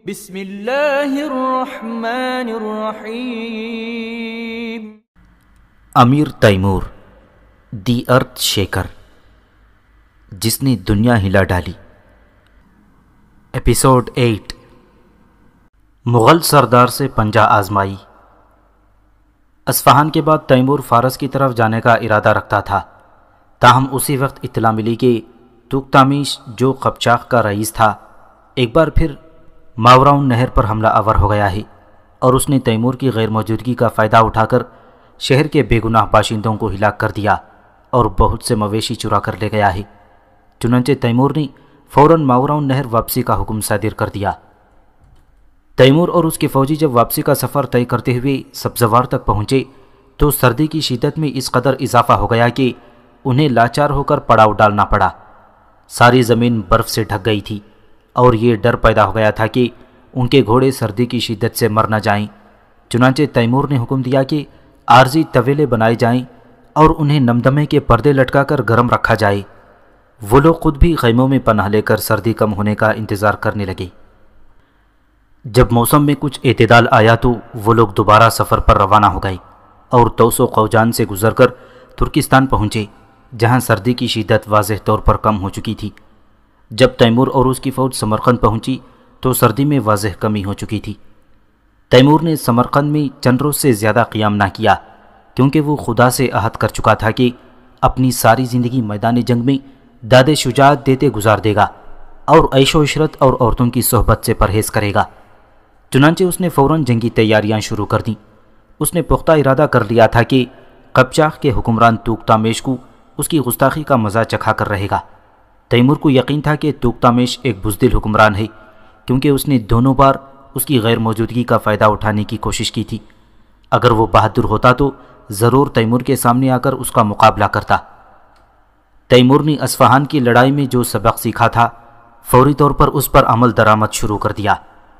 بسم اللہ الرحمن الرحیم۔ امیر تیمور دی ارتھ شیکر، جس نے دنیا ہلا ڈالی۔ ایپیسوڈ 8۔ مغل سردار سے پنجہ آزمائی۔ اصفہان کے بعد تیمور فارس کی طرف جانے کا ارادہ رکھتا تھا، تاہم اسی وقت اطلاع ملی کہ توکتامیش جو قپچاق کا رئیس تھا ایک بار پھر ماوراؤن نہر پر حملہ آور ہو گیا ہے، اور اس نے تیمور کی غیر موجودگی کا فائدہ اٹھا کر شہر کے بے گناہ باشندوں کو ہلاک کر دیا اور بہت سے مویشی چرا کر لے گیا ہے۔ چنانچہ تیمور نے فوراً ماوراؤن نہر واپسی کا حکم صادر کر دیا۔ تیمور اور اس کے فوجی جب واپسی کا سفر طے کرتے ہوئے سبزوار تک پہنچے تو سردی کی شدت میں اس قدر اضافہ ہو گیا کہ انہیں لاچار ہو کر پڑاؤ ڈالنا پڑا۔ ساری زمین برف سے ڈھک گئی تھی اور یہ ڈر پیدا ہو گیا تھا کہ ان کے گھوڑے سردی کی شدت سے مر نہ جائیں۔ چنانچہ تیمور نے حکم دیا کہ عارضی طویلے بنائے جائیں اور انہیں نمدمے کے پردے لٹکا کر گرم رکھا جائے۔ وہ لوگ خود بھی خیموں میں پناہ لے کر سردی کم ہونے کا انتظار کرنے لگے۔ جب موسم میں کچھ اعتدال آیا تو وہ لوگ دوبارہ سفر پر روانہ ہو گئے اور توس و قوجان سے گزر کر ترکستان پہنچے، جہاں سردی کی شدت واضح طور پر کم ہو چکی تھی۔ جب تیمور اور اس کی فوج سمرقند پہنچی تو سردی میں واضح کمی ہو چکی تھی۔ تیمور نے سمرقند میں چند روز سے زیادہ قیام نہ کیا، کیونکہ وہ خدا سے عہد کر چکا تھا کہ اپنی ساری زندگی میدان جنگ میں داد شجاعت دیتے گزار دے گا اور عیش و عشرت اور عورتوں کی صحبت سے پرہیز کرے گا۔ چنانچہ اس نے فوراً جنگی تیاریاں شروع کر دیں۔ اس نے پختہ ارادہ کر لیا تھا کہ قپچاق کے حکمران توکتامیش کو اس کی گستاخی کا مزہ چکھا کر رہے گا۔ تیمور کو یقین تھا کہ توکتامیش ایک بزدل حکمران ہے، کیونکہ اس نے دونوں بار اس کی غیر موجودگی کا فائدہ اٹھانے کی کوشش کی تھی۔ اگر وہ بہادر ہوتا تو ضرور تیمور کے سامنے آ کر اس کا مقابلہ کرتا۔ تیمور نے اصفہان کی لڑائی میں جو سبق سیکھا تھا فوری طور پر اس پر عمل درآمد شروع کر دیا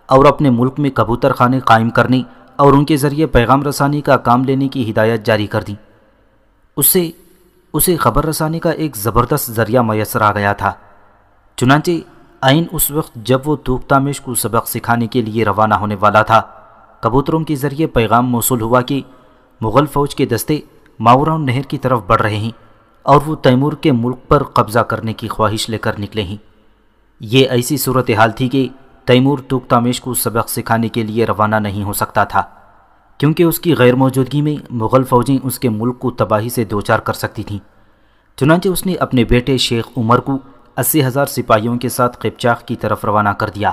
اور اپنے ملک میں کبوتر خانے قائم کرنے اور ان کے ذریعے پیغام رسانی کا کام لینے کی ہدایت جاری کر دی۔ اسے خبر رسانی کا ایک زبردست ذریعہ میسر آ گیا تھا۔ چنانچہ عین اس وقت جب وہ توکتامیش کو سبق سکھانے کے لیے روانہ ہونے والا تھا، کبوتروں کے ذریعے پیغام موصول ہوا کہ مغل فوج کے دستے ماوراؤن نہر کی طرف بڑھ رہے ہیں اور وہ تیمور کے ملک پر قبضہ کرنے کی خواہش لے کر نکلے ہیں۔ یہ ایسی صورتحال تھی کہ تیمور توکتامیش کو سبق سکھانے کے لیے روانہ نہیں ہو سکتا تھا، کیونکہ اس کی غیر موجودگی میں مغل فوجیں اس کے ملک کو تباہی سے دوچار کر سکتی تھیں۔ چنانچہ اس نے اپنے بیٹے شیخ عمر کو 80,000 سپاہیوں کے ساتھ قپچاق کی طرف روانہ کر دیا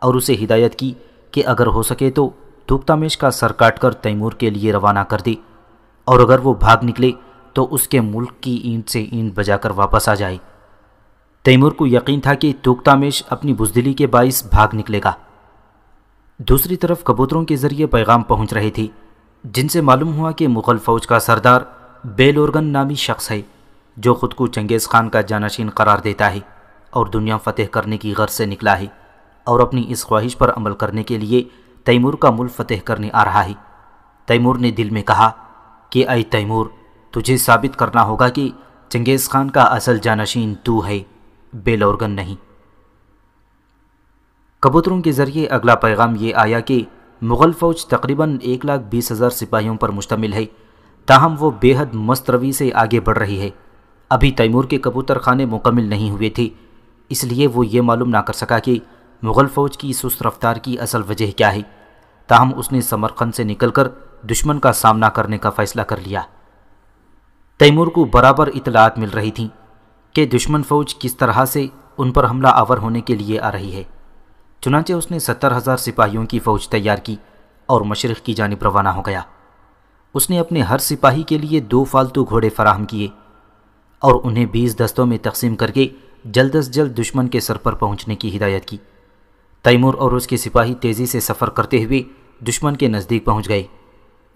اور اسے ہدایت کی کہ اگر ہو سکے تو توکتامیش کا سر کاٹ کر تیمور کے لیے روانہ کر دے، اور اگر وہ بھاگ نکلے تو اس کے ملک کی اینٹ سے اینٹ بجا کر واپس آ جائے۔ تیمور کو یقین تھا کہ توکتامیش اپنی بزدلی کے باعث بھاگ نکلے گا۔ دوسری طرف کبوتروں کے ذریعے پیغام پہنچ رہے تھے، جن سے معلوم ہوا کہ مغل فوج کا سردار بیلورگن نامی شخص ہے، جو خود کو چنگیز خان کا جانشین قرار دیتا ہے اور دنیا فتح کرنے کی غرض سے نکلا ہے، اور اپنی اس خواہش پر عمل کرنے کے لیے تیمور کا ملک فتح کرنے آ رہا ہے۔ تیمور نے دل میں کہا کہ اے تیمور، تجھے ثابت کرنا ہوگا کہ چنگیز خان کا اصل جانشین تو ہے، بیلورگن نہیں۔ کبوتروں کے ذریعے اگلا پیغام یہ آیا کہ مغل فوج تقریباً 1,20,000 سپاہیوں پر مشتمل ہے، تاہم وہ بے حد مست روی سے آگے بڑھ رہی ہے۔ ابھی تیمور کے کبوتر خانے مکمل نہیں ہوئے تھے، اس لیے وہ یہ معلوم نہ کر سکا کہ مغل فوج کی سست رفتار کی اصل وجہ کیا ہے۔ تاہم اس نے سمرقند سے نکل کر دشمن کا سامنا کرنے کا فیصلہ کر لیا۔ تیمور کو برابر اطلاعات مل رہی تھیں کہ دشمن فوج کس طرح سے ان پر حملہ آور ہونے کے لیے آ رہی ہے۔ چنانچہ اس نے 70,000 سپاہیوں کی فوج تیار کی اور مشرق کی جانب روانہ ہو گیا۔ اس نے اپنے ہر سپاہی کے لیے 2 فالتو گھوڑے فراہم کیے اور انہیں 20 دستوں میں تقسیم کر کے جلد از جلد دشمن کے سر پر پہنچنے کی ہدایت کی۔ تیمور اور اس کے سپاہی تیزی سے سفر کرتے ہوئے دشمن کے نزدیک پہنچ گئے۔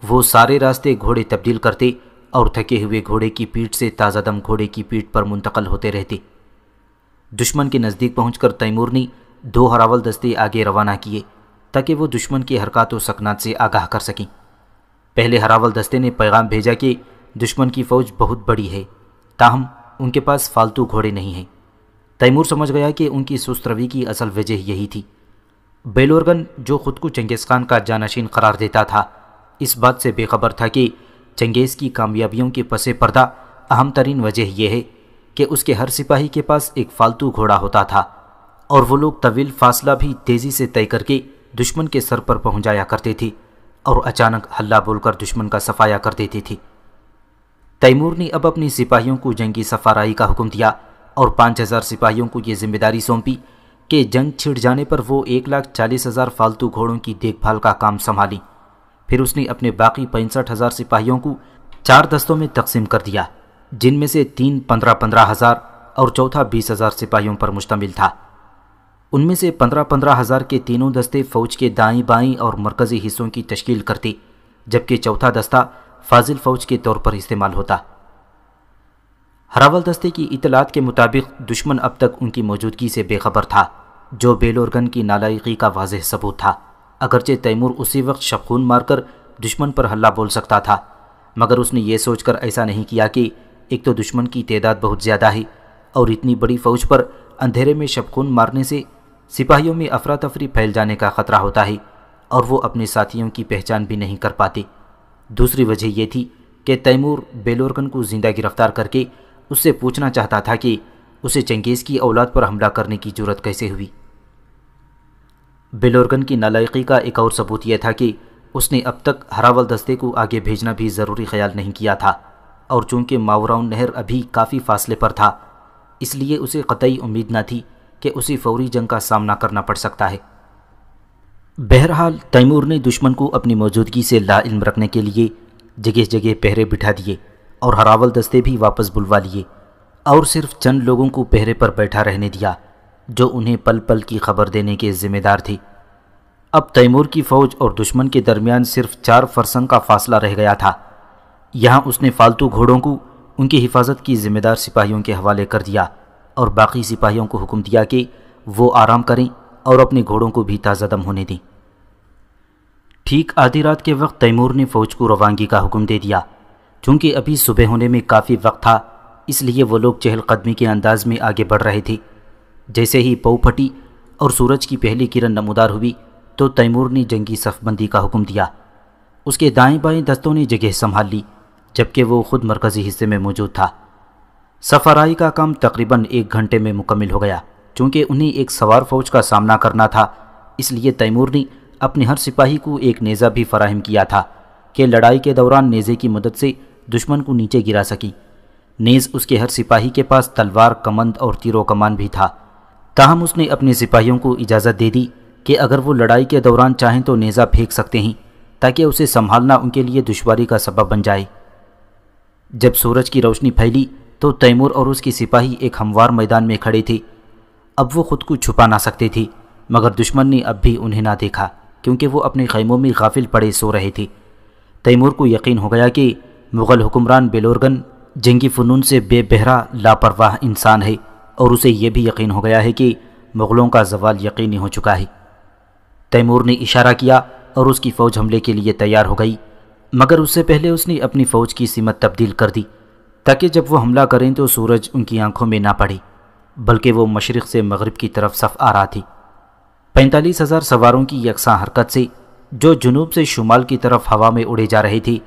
وہ سارے راستے گھوڑے تبدیل کرتے اور تھکے ہوئے گھوڑے کی پیٹھ سے تازہ دم گھوڑے کی پیٹھ پر منتقل ہوتے رہتے۔ دشمن کے نزدیک پہنچ کر تیمور نے 2 ہراول دستے آگے روانہ کیے تاکہ وہ دشمن کی حرکات و سکنات سے آگاہ کر سکیں۔ پہلے ہراول دستے نے پیغام بھیجا کہ دشمن کی فوج بہت بڑی ہے، تاہم ان کے پاس فالتو گھوڑے نہیں ہیں۔ تیمور سمجھ گیا کہ ان کی سست روی کی اصل وجہ یہی تھی۔ بیلورگن جو خود کو چنگیز خان کا جانشین قرار دیتا تھا، اس بات سے بے خبر تھا کہ چنگیز کی کامیابیوں کے پس پردہ اہم ترین وجہ یہ ہے کہ اس کے ہر سپاہی کے پاس ایک فالتو گھوڑا ہوتا تھا، اور وہ لوگ طویل فاصلہ بھی تیزی سے طے کر کے دشمن کے سر پر پہنچ جایا کرتے تھے اور اچانک ہلہ بول کر دشمن کا صفایا کر دیتی تھی۔ تیمور نے اب اپنی سپاہیوں کو جنگی سفارائی کا حکم دیا اور 5000 سپاہیوں کو یہ ذمہ داری سونپی کہ جنگ چھڑ جانے پر وہ 1,40,000 فالتو گھوڑوں کی دیکھ بھال کا کام سنبھالی۔ پھر اس نے اپنے باقی 65,000 سپاہیوں کو 4 دستوں میں تقسیم کر دیا، جن میں سے 3 15,000 اور چوتھا 20,000 سپاہیوں پر مشتمل تھا۔ ان میں سے 15,000 کے تینوں دستے فوج کے دائیں بائیں اور مرکزی حصوں کی تشکیل کرتے، جبکہ چوتھا دستہ فاضل فوج کے طور پر استعمال ہوتا۔ ہراول دستے کی اطلاعات کے مطابق دشمن اب تک ان کی موجودگی سے بے خبر تھا، جو بیلورگن کی نالائقی کا واضح ثبوت تھا۔ اگرچہ تیمور اسی وقت شبخون مار کر دشمن پر حملہ بول سکتا تھا، مگر اس نے یہ سوچ کر ایسا نہیں کیا کہ ایک تو دشمن کی تعداد بہت زیادہ ہے اور اتنی بڑی فوج پر اندھیرے میں شبخون مارنے سے سپاہیوں میں افراتفری پھیل جانے کا خطرہ ہوتا ہے اور وہ اپنے ساتھیوں کی پہچان بھی نہیں کر پاتے۔ دوسری وجہ یہ تھی کہ تیمور بیلورگن کو زندہ گرفتار کر کے اس سے پوچھنا چاہتا تھا کہ اسے چنگیز کی اولاد پر حملہ کرنے کی جرأت کیسے ہوئی۔ بیلورگن کی نالائقی کا ایک اور ثبوت یہ تھا کہ اس نے اب تک ہراول دستے کو آگے بھیجنا بھی ضروری خیال نہیں کیا تھا، اور چونکہ ماوراؤن نہر ابھی کافی فاصلے پر تھا، اس لیے اسے قطعی امید نہ تھی کہ اسے فوری جنگ کا سامنا کرنا پڑ سکتا ہے۔ بہرحال تیمور نے دشمن کو اپنی موجودگی سے لا علم رکھنے کے لیے جگہ جگہ پہرے بٹھا دیے اور ہراول دستے بھی واپس بلوا لیے، اور صرف چند لوگوں کو پہرے پر بیٹھا رہنے دیا جو انہیں پل پل کی خبر دینے کے ذمہ دار تھی۔ اب تیمور کی فوج اور دشمن کے درمیان صرف 4 فرسنگ کا فاصلہ رہ گیا تھا۔ یہاں اس نے فالتو گھوڑوں کو ان کی حفاظت کی ذمہ دار سپاہیوں کے حوالے کر دیا اور باقی سپاہیوں کو حکم دیا کہ وہ آرام کریں اور اپنے گھوڑوں کو بھی تازہ دم ہونے دیں۔ ٹھیک آدھی رات کے وقت تیمور نے فوج کو روانگی کا حکم دے دیا۔ چونکہ ابھی صبح ہونے میں کافی وقت تھا، اس لیے وہ لوگ چہل قدمی کے انداز میں آگے بڑھ رہے تھے۔ جیسے ہی پو پھٹی اور سورج کی پہلی کرن نمودار ہوئی تو تیمور نے جنگی صف بندی کا حکم دیا۔ اس کے دائیں بائیں دستوں نے جگہ سنبھال لی، جبکہ وہ خود مرکزی حصے میں موجود تھا۔ سفارائی کا کام تقریباً 1 گھنٹے میں مکمل ہو گیا۔ چونکہ انہیں ایک سوار فوج کا سامنا کرنا تھا، اس لیے تیمور نے اپنے ہر سپاہی کو ایک نیزہ بھی فراہم کیا تھا کہ لڑائی کے دوران نیزے کی مدد سے دشمن کو نیچے گرا سکی۔ نیز اس کے ہر سپاہی کے پاس تلوار، کمند اور تیر و کمان بھی تھا۔ تاہم اس نے اپنے سپاہیوں کو اجازت دے دی کہ اگر وہ لڑائی کے دوران چاہیں تو نیزہ پھینک سکتے ہیں، تاکہ اسے سنبھالنا ان کے لیے دشواری کا سبب بن جائے۔ جب سورج کی روشنی پھیلی تو تیمور اور اس کی سپاہی ایک ہموار میدان میں کھڑے تھے۔ اب وہ خود کو چھپا نہ سکتے تھے، مگر دشمن نے اب بھی انہیں نہ دیکھا، کیونکہ وہ اپنے خیموں میں غافل پڑے سو رہے تھے۔ تیمور کو یقین ہو گیا کہ مغل حکمران بیلورگن جنگی فنون سے بے بہرا لاپرواہ انسان ہے، اور اسے یہ بھی یقین ہو گیا ہے کہ مغلوں کا زوال یقینی ہو چکا ہے۔ تیمور نے اشارہ کیا اور اس کی فوج حملے کے لیے تیار ہو گئی، مگر اس سے پہلے اس نے اپنی فوج کی سمت تبدیل کر دی، تاکہ جب وہ حملہ کریں تو سورج ان کی آنکھوں میں نہ پڑے، بلکہ وہ مشرق سے مغرب کی طرف صف آ رہا تھی۔ 45,000 سواروں کی یکساں حرکت سے جو جنوب سے شمال کی طرف ہوا میں اڑے جا رہے تھے،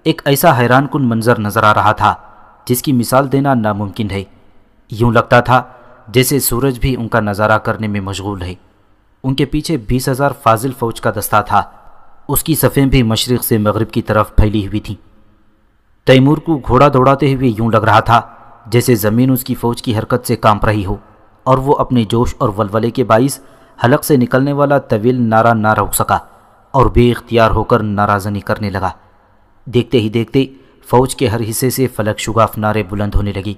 ایک ایسا حیران کن منظر نظر آ رہا تھا جس کی مثال دینا ناممکن ہے۔ یوں لگتا تھا جیسے سورج بھی ان کا نظارہ کرنے میں مشغول ہے۔ ان کے پیچھے 20,000 فاضل فوج کا دستہ تھا، اس کی صفیں بھی مشرق سے مغرب کی طرف پھیلی ہوئی تھیں۔ تیمور کو گھوڑا دوڑاتے ہوئے یوں لگ رہا تھا جیسے زمین اس کی فوج کی حرکت سے کانپ رہی ہو، اور وہ اپنے جوش اور ولولے کے باعث حلق سے نکلنے والا طویل نعرہ نہ روک سکا اور بے اختیار ہو کر نعرہ کرنے لگا۔ دیکھتے ہی دیکھتے فوج کے ہر حصے سے فلک شگاف نعرے بلند ہونے لگی،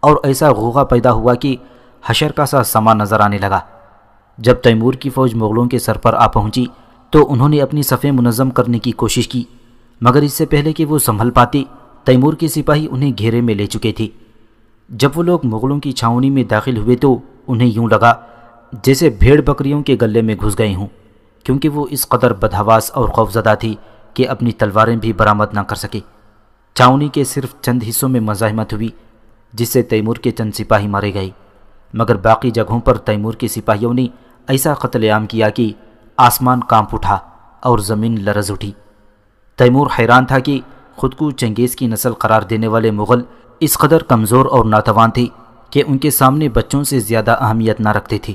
اور ایسا غوغا پیدا ہوا کہ حشر کا سا سما نظر آنے لگا۔ جب تیمور کی فوج مغلوں کے سر پر آ پہنچی تو انہوں نے اپنی صفیں منظم کرنے کی کوشش کی، مگر اس سے پہلے کہ وہ سنبھل پاتے تیمور کے سپاہی انہیں گھیرے میں لے چکے تھے۔ جب وہ لوگ مغلوں کی چھاؤنی میں داخل ہوئے تو انہیں یوں لگا جیسے بھیڑ بکریوں کے گلے میں گھس گئے ہوں، کیونکہ وہ اس قدر بدحواس اور خوفزدہ تھی کہ اپنی تلواریں بھی برآمد نہ کر سکے۔ چھاؤنی کے صرف چند حصوں میں مزاحمت ہوئی، جس سے تیمور کے چند سپاہی مارے گئے، مگر باقی جگہوں پر تیمور کے سپاہیوں نے ایسا قتل عام کیا کہ آسمان کانپ اٹھا اور زمین لرز اٹھی۔ تیمور حیران تھا کہ خود کو چنگیز کی نسل قرار دینے والے مغل اس قدر کمزور اور ناتوان تھے کہ ان کے سامنے بچوں سے زیادہ اہمیت نہ رکھتے تھے۔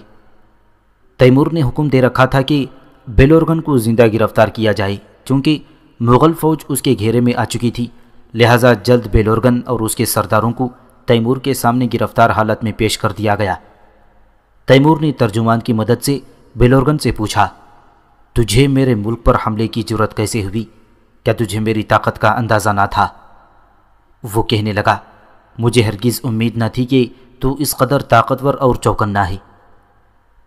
تیمور نے حکم دے رکھا تھا کہ بیلورگن کو زندہ گرفتار کیا جائے، چونکہ مغل فوج اس کے گھیرے میں آ چکی تھی، لہٰذا جلد بیلورگن اور اس کے سرداروں کو تیمور کے سامنے گرفتار حالت میں پیش کر دیا گیا۔ تیمور نے ترجمان کی مدد سے بیلورگن سے پوچھا، تجھے میرے ملک پر حملے کی جرأت کیسے ہوئی؟ کیا تجھے میری طاقت کا اندازہ نہ تھا؟ وہ کہنے لگا، مجھے ہرگز امید نہ تھی کہ تو اس قدر طاقتور اور چوکنا ہے۔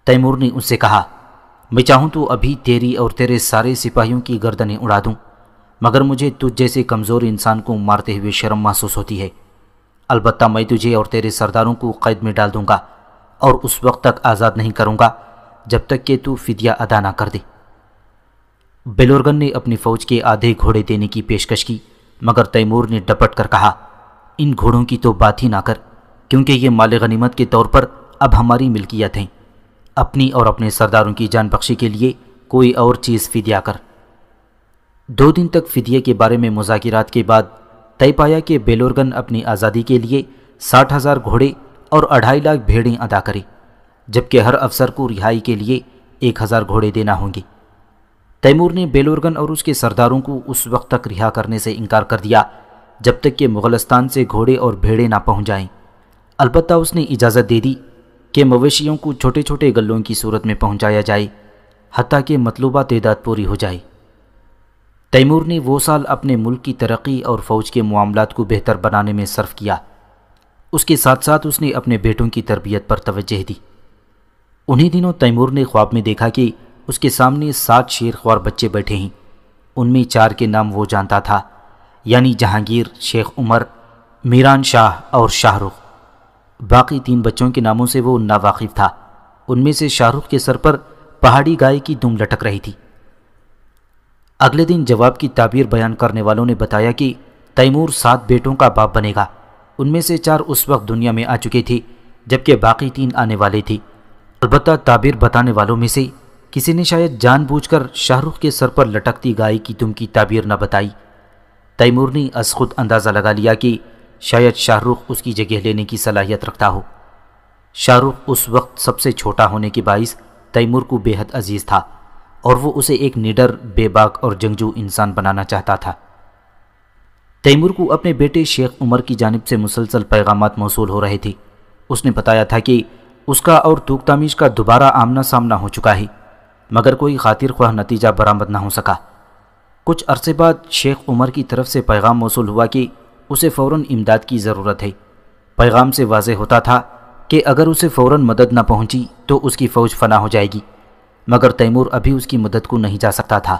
تیمور نے اس سے کہا، میں چاہوں تو ابھی تیری اور تیرے سارے سپاہیوں کی گردنیں اڑا دوں، مگر مجھے تجھ جیسے کمزور انسان کو مارتے ہوئے شرم محسوس ہوتی ہے۔ البتہ میں تجھے اور تیرے سرداروں کو قید میں ڈال دوں گا اور اس وقت تک آزاد نہیں کروں گا جب تک کہ تو فدیہ ادا نہ کر دے۔ بیلورگن نے اپنی فوج کے آدھے گھوڑے دینے کی پیشکش کی، مگر تیمور نے ڈپٹ کر کہا، ان گھوڑوں کی تو بات ہی نہ کر، کیونکہ یہ مال غنیمت کے طور پر اب ہماری ملکیت ہیں۔ اپنی اور اپنے سرداروں کی جان بخشی کے لیے کوئی اور چیز فدیہ کر۔ 2 دن تک فدیے کے بارے میں مذاکرات کے بعد طے پایا کہ بیلورگن اپنی آزادی کے لیے 60,000 گھوڑے اور 2.5 لاکھ بھیڑیں ادا کرے، جبکہ ہر افسر کو رہائی کے لیے 1000 گھوڑے دینا ہوں گے۔ تیمور نے بیلورگن اور اس کے سرداروں کو اس وقت تک رہا کرنے سے انکار کر دیا جب تک کہ مغلستان سے گھوڑے اور بھیڑیں نہ پہنچ جائیں۔ البتہ اس نے اجازت دے دی کہ مویشیوں کو چھوٹے چھوٹے گلوں کی صورت میں پہنچایا جائے حتیٰ کہ مطلوبہ تعداد پوری ہو جائے۔ تیمور نے وہ سال اپنے ملک کی ترقی اور فوج کے معاملات کو بہتر بنانے میں صرف کیا۔ اس کے ساتھ ساتھ اس نے اپنے بیٹوں کی تربیت پر توجہ دی۔ انہی دنوں تیمور نے خواب میں دیکھا کہ اس کے سامنے 7 شیر خوار بچے بیٹھے ہیں۔ ان میں 4 کے نام وہ جانتا تھا، یعنی جہانگیر، شیخ عمر، میران شاہ اور شاہ رخ۔ باقی 3 بچوں کے ناموں سے وہ ناواقف تھا۔ ان میں سے شاہ رخ کے سر پر پہاڑی گائے کی دم لٹک رہی تھی۔ اگلے دن جواب کی تعبیر بیان کرنے والوں نے بتایا کہ تیمور 7 بیٹوں کا باپ بنے گا۔ ان میں سے 4 اس وقت دنیا میں آ چکے تھے، جبکہ باقی 3 آنے والے تھے۔ البتہ تعبیر بتانے والوں میں سے کسی نے شاید جان بوجھ کر شاہ رخ کے سر پر لٹکتی گائے کی دم کی تعبیر نہ بتائی۔ تیمور نے از خود اندازہ لگا لیا کہ شاید شاہ رخ اس کی جگہ لینے کی صلاحیت رکھتا ہو۔ شاہ رخ اس وقت سب سے چھوٹا ہونے کے باعث تیمور کو بے حد عزیز تھا اور وہ اسے ایک نڈر، بے باک اور جنگجو انسان بنانا چاہتا تھا۔ تیمور کو اپنے بیٹے شیخ عمر کی جانب سے مسلسل پیغامات موصول ہو رہے تھے۔ اس نے بتایا تھا کہ اس کا اور توغتامیش کا دوبارہ آمنا سامنا ہو چکا ہے، مگر کوئی خاطر خواہ نتیجہ برآمد نہ ہو سکا۔ کچھ عرصے بعد شیخ عمر کی طرف سے پیغام موصول ہوا کہ اسے فوراً امداد کی ضرورت ہے۔ پیغام سے واضح ہوتا تھا کہ اگر اسے فوراً مدد نہ پہنچی تو اس کی فوج فنا ہو جائے گی، مگر تیمور ابھی اس کی مدد کو نہیں جا سکتا تھا۔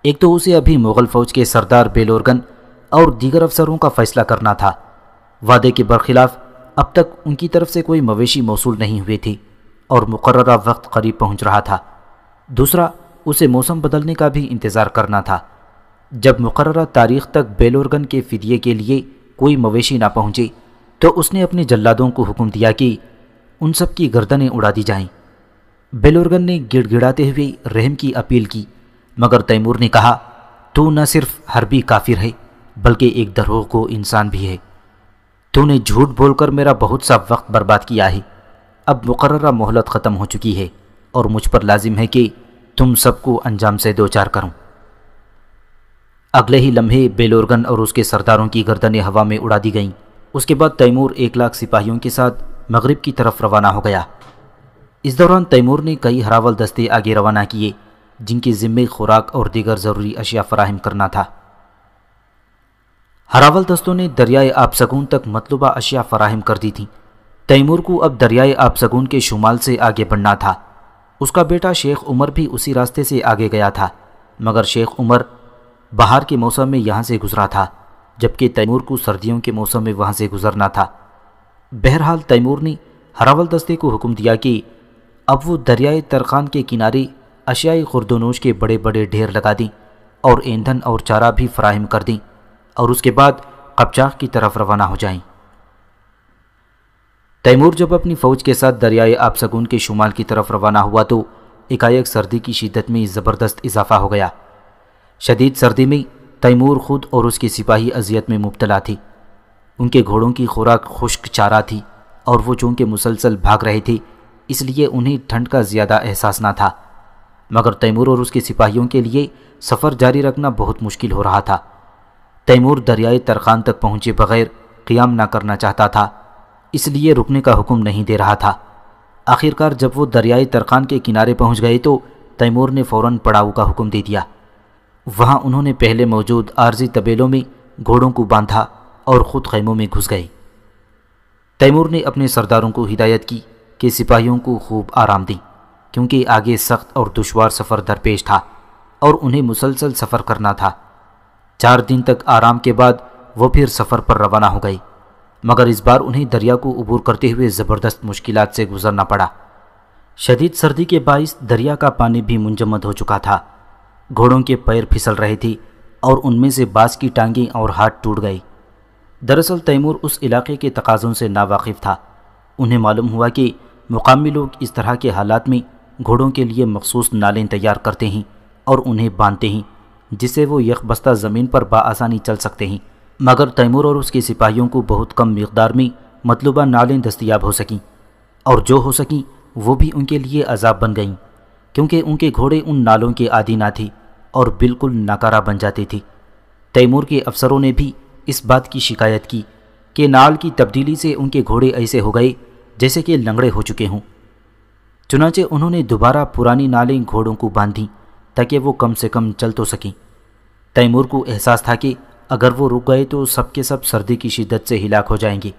ایک تو اسے ابھی مغل فوج کے سردار بیلورگن اور دیگر افسروں کا فیصلہ کرنا تھا۔ وعدے کے برخلاف اب تک ان کی طرف سے کوئی مویشی موصول نہیں ہوئے تھے اور مقررہ وقت قریب پہنچ رہا تھا۔ دوسرا، اسے موسم بدلنے کا بھی انتظار کرنا تھا۔ جب مقررہ تاریخ تک بیلورگن کے فدیے کے لیے کوئی مویشی نہ پہنچے تو اس نے اپنے جلادوں کو حکم دیا کہ ان سب کی گردنیں اڑا دی جائیں۔ بیلورگن نے گڑ گڑاتے ہوئے رحم کی اپیل کی، مگر تیمور نے کہا، تو نہ صرف حربی کافر ہے بلکہ ایک دروغ گو انسان بھی ہے۔ تو نے جھوٹ بول کر میرا بہت سا وقت برباد کیا ہے۔ اب مقررہ مہلت ختم ہو چکی ہے اور مجھ پر لازم ہے کہ تم سب کو انجام سے دوچار کروں۔ اگلے ہی لمحے بیلورگن اور اس کے سرداروں کی گردنیں ہوا میں اڑا دی گئیں۔ اس کے بعد تیمور 1 لاکھ سپاہیوں کے ساتھ مغرب کی طرف روانہ ہو گیا۔ اس دوران تیمور نے کئی ہراول دستے آگے روانہ کیے جن کے ذمے خوراک اور دیگر ضروری اشیاء فراہم کرنا تھا۔ ہراول دستوں نے دریائے آب سگون تک مطلوبہ اشیاء فراہم کر دی تھیں۔ تیمور کو اب دریائے آب سگون کے شمال سے آگے بڑھنا تھا۔ اس کا بیٹا شیخ عمر بھی اسی راستے سے آگے گیا تھا، مگر شیخ عمر بہار کے موسم میں یہاں سے گزرا تھا، جبکہ تیمور کو سردیوں کے موسم میں وہاں سے گزرنا تھا۔ بہرحال تیمور نے ہراول دستے کو حکم دیا کہ اب وہ دریائے ترخان کے کنارے اشیاء خوردونوش کے بڑے بڑے ڈھیر لگا دیں اور ایندھن اور چارہ بھی فراہم کر دیں اور اس کے بعد قبچاق کی طرف روانہ ہو جائیں۔ تیمور جب اپنی فوج کے ساتھ دریائے آب سگون کے شمال کی طرف روانہ ہوا تو ایک سردی کی شدت میں زبردست اضافہ ہو گیا۔ شدید سردی میں تیمور خود اور اس کے سپاہی اذیت میں مبتلا تھے۔ ان کے گھوڑوں کی خوراک خشک چارہ تھی اور وہ چونکہ مسلسل بھاگ رہے تھے اس لیے انہیں ٹھنڈ کا زیادہ احساس نہ تھا، مگر تیمور اور اس کے سپاہیوں کے لیے سفر جاری رکھنا بہت مشکل ہو رہا تھا۔ تیمور دریائے ترخان تک پہنچے بغیر قیام نہ کرنا چاہتا تھا، اس لیے رکنے کا حکم نہیں دے رہا تھا۔ آخرکار جب وہ دریائے ترخان کے کنارے پہنچ گئے تو تیمور نے فوراً پڑاؤ کا حکم دے دیا۔ وہاں انہوں نے پہلے موجود عارضی طبیلوں میں گھوڑوں کو باندھا اور خود خیموں میں گھس گئے۔ تیمور نے اپنے سرداروں کو ہدایت کی کہ سپاہیوں کو خوب آرام دیں، کیونکہ آگے سخت اور دشوار سفر درپیش تھا اور انہیں مسلسل سفر کرنا تھا۔ 4 دن تک آرام کے بعد وہ پھر سفر پر روانہ ہو گئے، مگر اس بار انہیں دریا کو عبور کرتے ہوئے زبردست مشکلات سے گزرنا پڑا۔ شدید سردی کے باعث دریا کا پانی بھی منجمد ہو چکا تھا، گھوڑوں کے پیر پھسل رہے تھے اور ان میں سے بعض کی ٹانگیں اور ہاتھ ٹوٹ گئے۔ دراصل تیمور اس علاقے کے تقاضوں سے ناواقف تھا۔ انہیں معلوم ہوا کہ مقامی لوگ اس طرح کے حالات میں گھوڑوں کے لیے مخصوص نالیں تیار کرتے ہیں اور انہیں باندھتے ہیں جس سے وہ یک بستہ زمین پر بآسانی چل سکتے ہیں، مگر تیمور اور اس کے سپاہیوں کو بہت کم مقدار میں مطلوبہ نالیں دستیاب ہو سکیں، اور جو ہو سکیں وہ بھی ان کے لیے عذاب بن گئیں، کیونکہ ان کے گھوڑے ان نالوں کے عادی نہ تھے اور بالکل ناکارہ بن جاتے تھے۔ تیمور کے افسروں نے بھی اس بات کی شکایت کی کہ نال کی تبدیلی سے ان کے گھوڑے ایسے ہو گئے جیسے کہ لنگڑے ہو چکے ہوں۔ چنانچہ انہوں نے دوبارہ پرانی نالیں گھوڑوں کو باندھیں تاکہ وہ کم سے کم چل تو سکیں۔ تیمور کو احساس تھا کہ اگر وہ رک گئے تو سب کے سب سردی کی شدت سے ہلاک ہو جائیں گے۔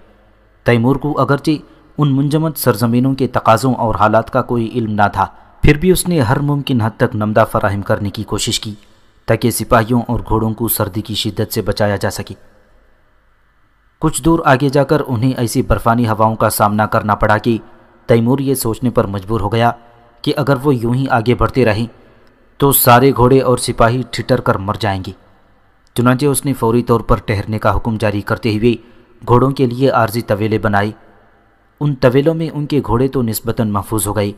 تیمور کو اگرچہ ان منجمد سرزمینوں کے تقاضوں اور حالات کا کوئی علم نہ تھا، پھر بھی اس نے ہر ممکن حد تک نمدہ فراہم کرنے کی کوشش کی تاکہ سپاہیوں اور گھوڑوں کو سردی کی شدت سے بچایا جا سکے۔ کچھ دور آگے جا کر انہیں ایسی برفانی ہواؤں کا سامنا کرنا پڑا کہ تیمور یہ سوچنے پر مجبور ہو گیا کہ اگر وہ یوں ہی آگے بڑھتے رہیں تو سارے گھوڑے اور سپاہی ٹھٹر کر مر جائیں گے۔ چنانچہ اس نے فوری طور پر ٹھہرنے کا حکم جاری کرتے ہوئے گھوڑوں کے لیے عارضی طویلے بنائے۔ ان طویلوں میں ان کے گھوڑے تو نسبتاً محفوظ ہو گئے،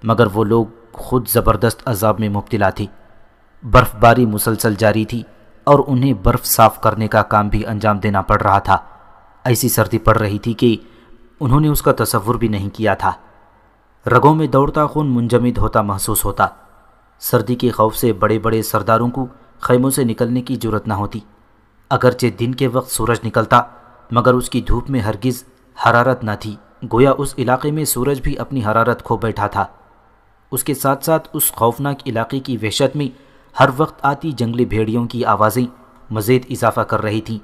مگر وہ لوگ خود زبردست عذاب میں مبتلا تھے۔ برف باری مسلسل جاری تھی اور انہیں برف صاف کرنے کا کام بھی انجام دینا پڑ رہا تھا۔ ایسی سردی پڑ رہی تھی کہ انہوں نے اس کا تصور بھی نہیں کیا تھا۔ رگوں میں دوڑتا خون منجمد ہوتا محسوس ہوتا۔ سردی کے خوف سے بڑے بڑے سرداروں کو خیموں سے نکلنے کی جرت نہ ہوتی۔ اگرچہ دن کے وقت سورج نکلتا مگر اس کی دھوپ میں ہرگز حرارت نہ تھی، گویا اس علاقے میں سورج بھی اپنی حرارت کھو بیٹھا تھا۔ اس کے ساتھ ساتھ اس خوفناک علاقے کی وحشت میں ہر وقت آتی جنگلی بھیڑیوں کی آوازیں مزید اضافہ کر رہی تھیں،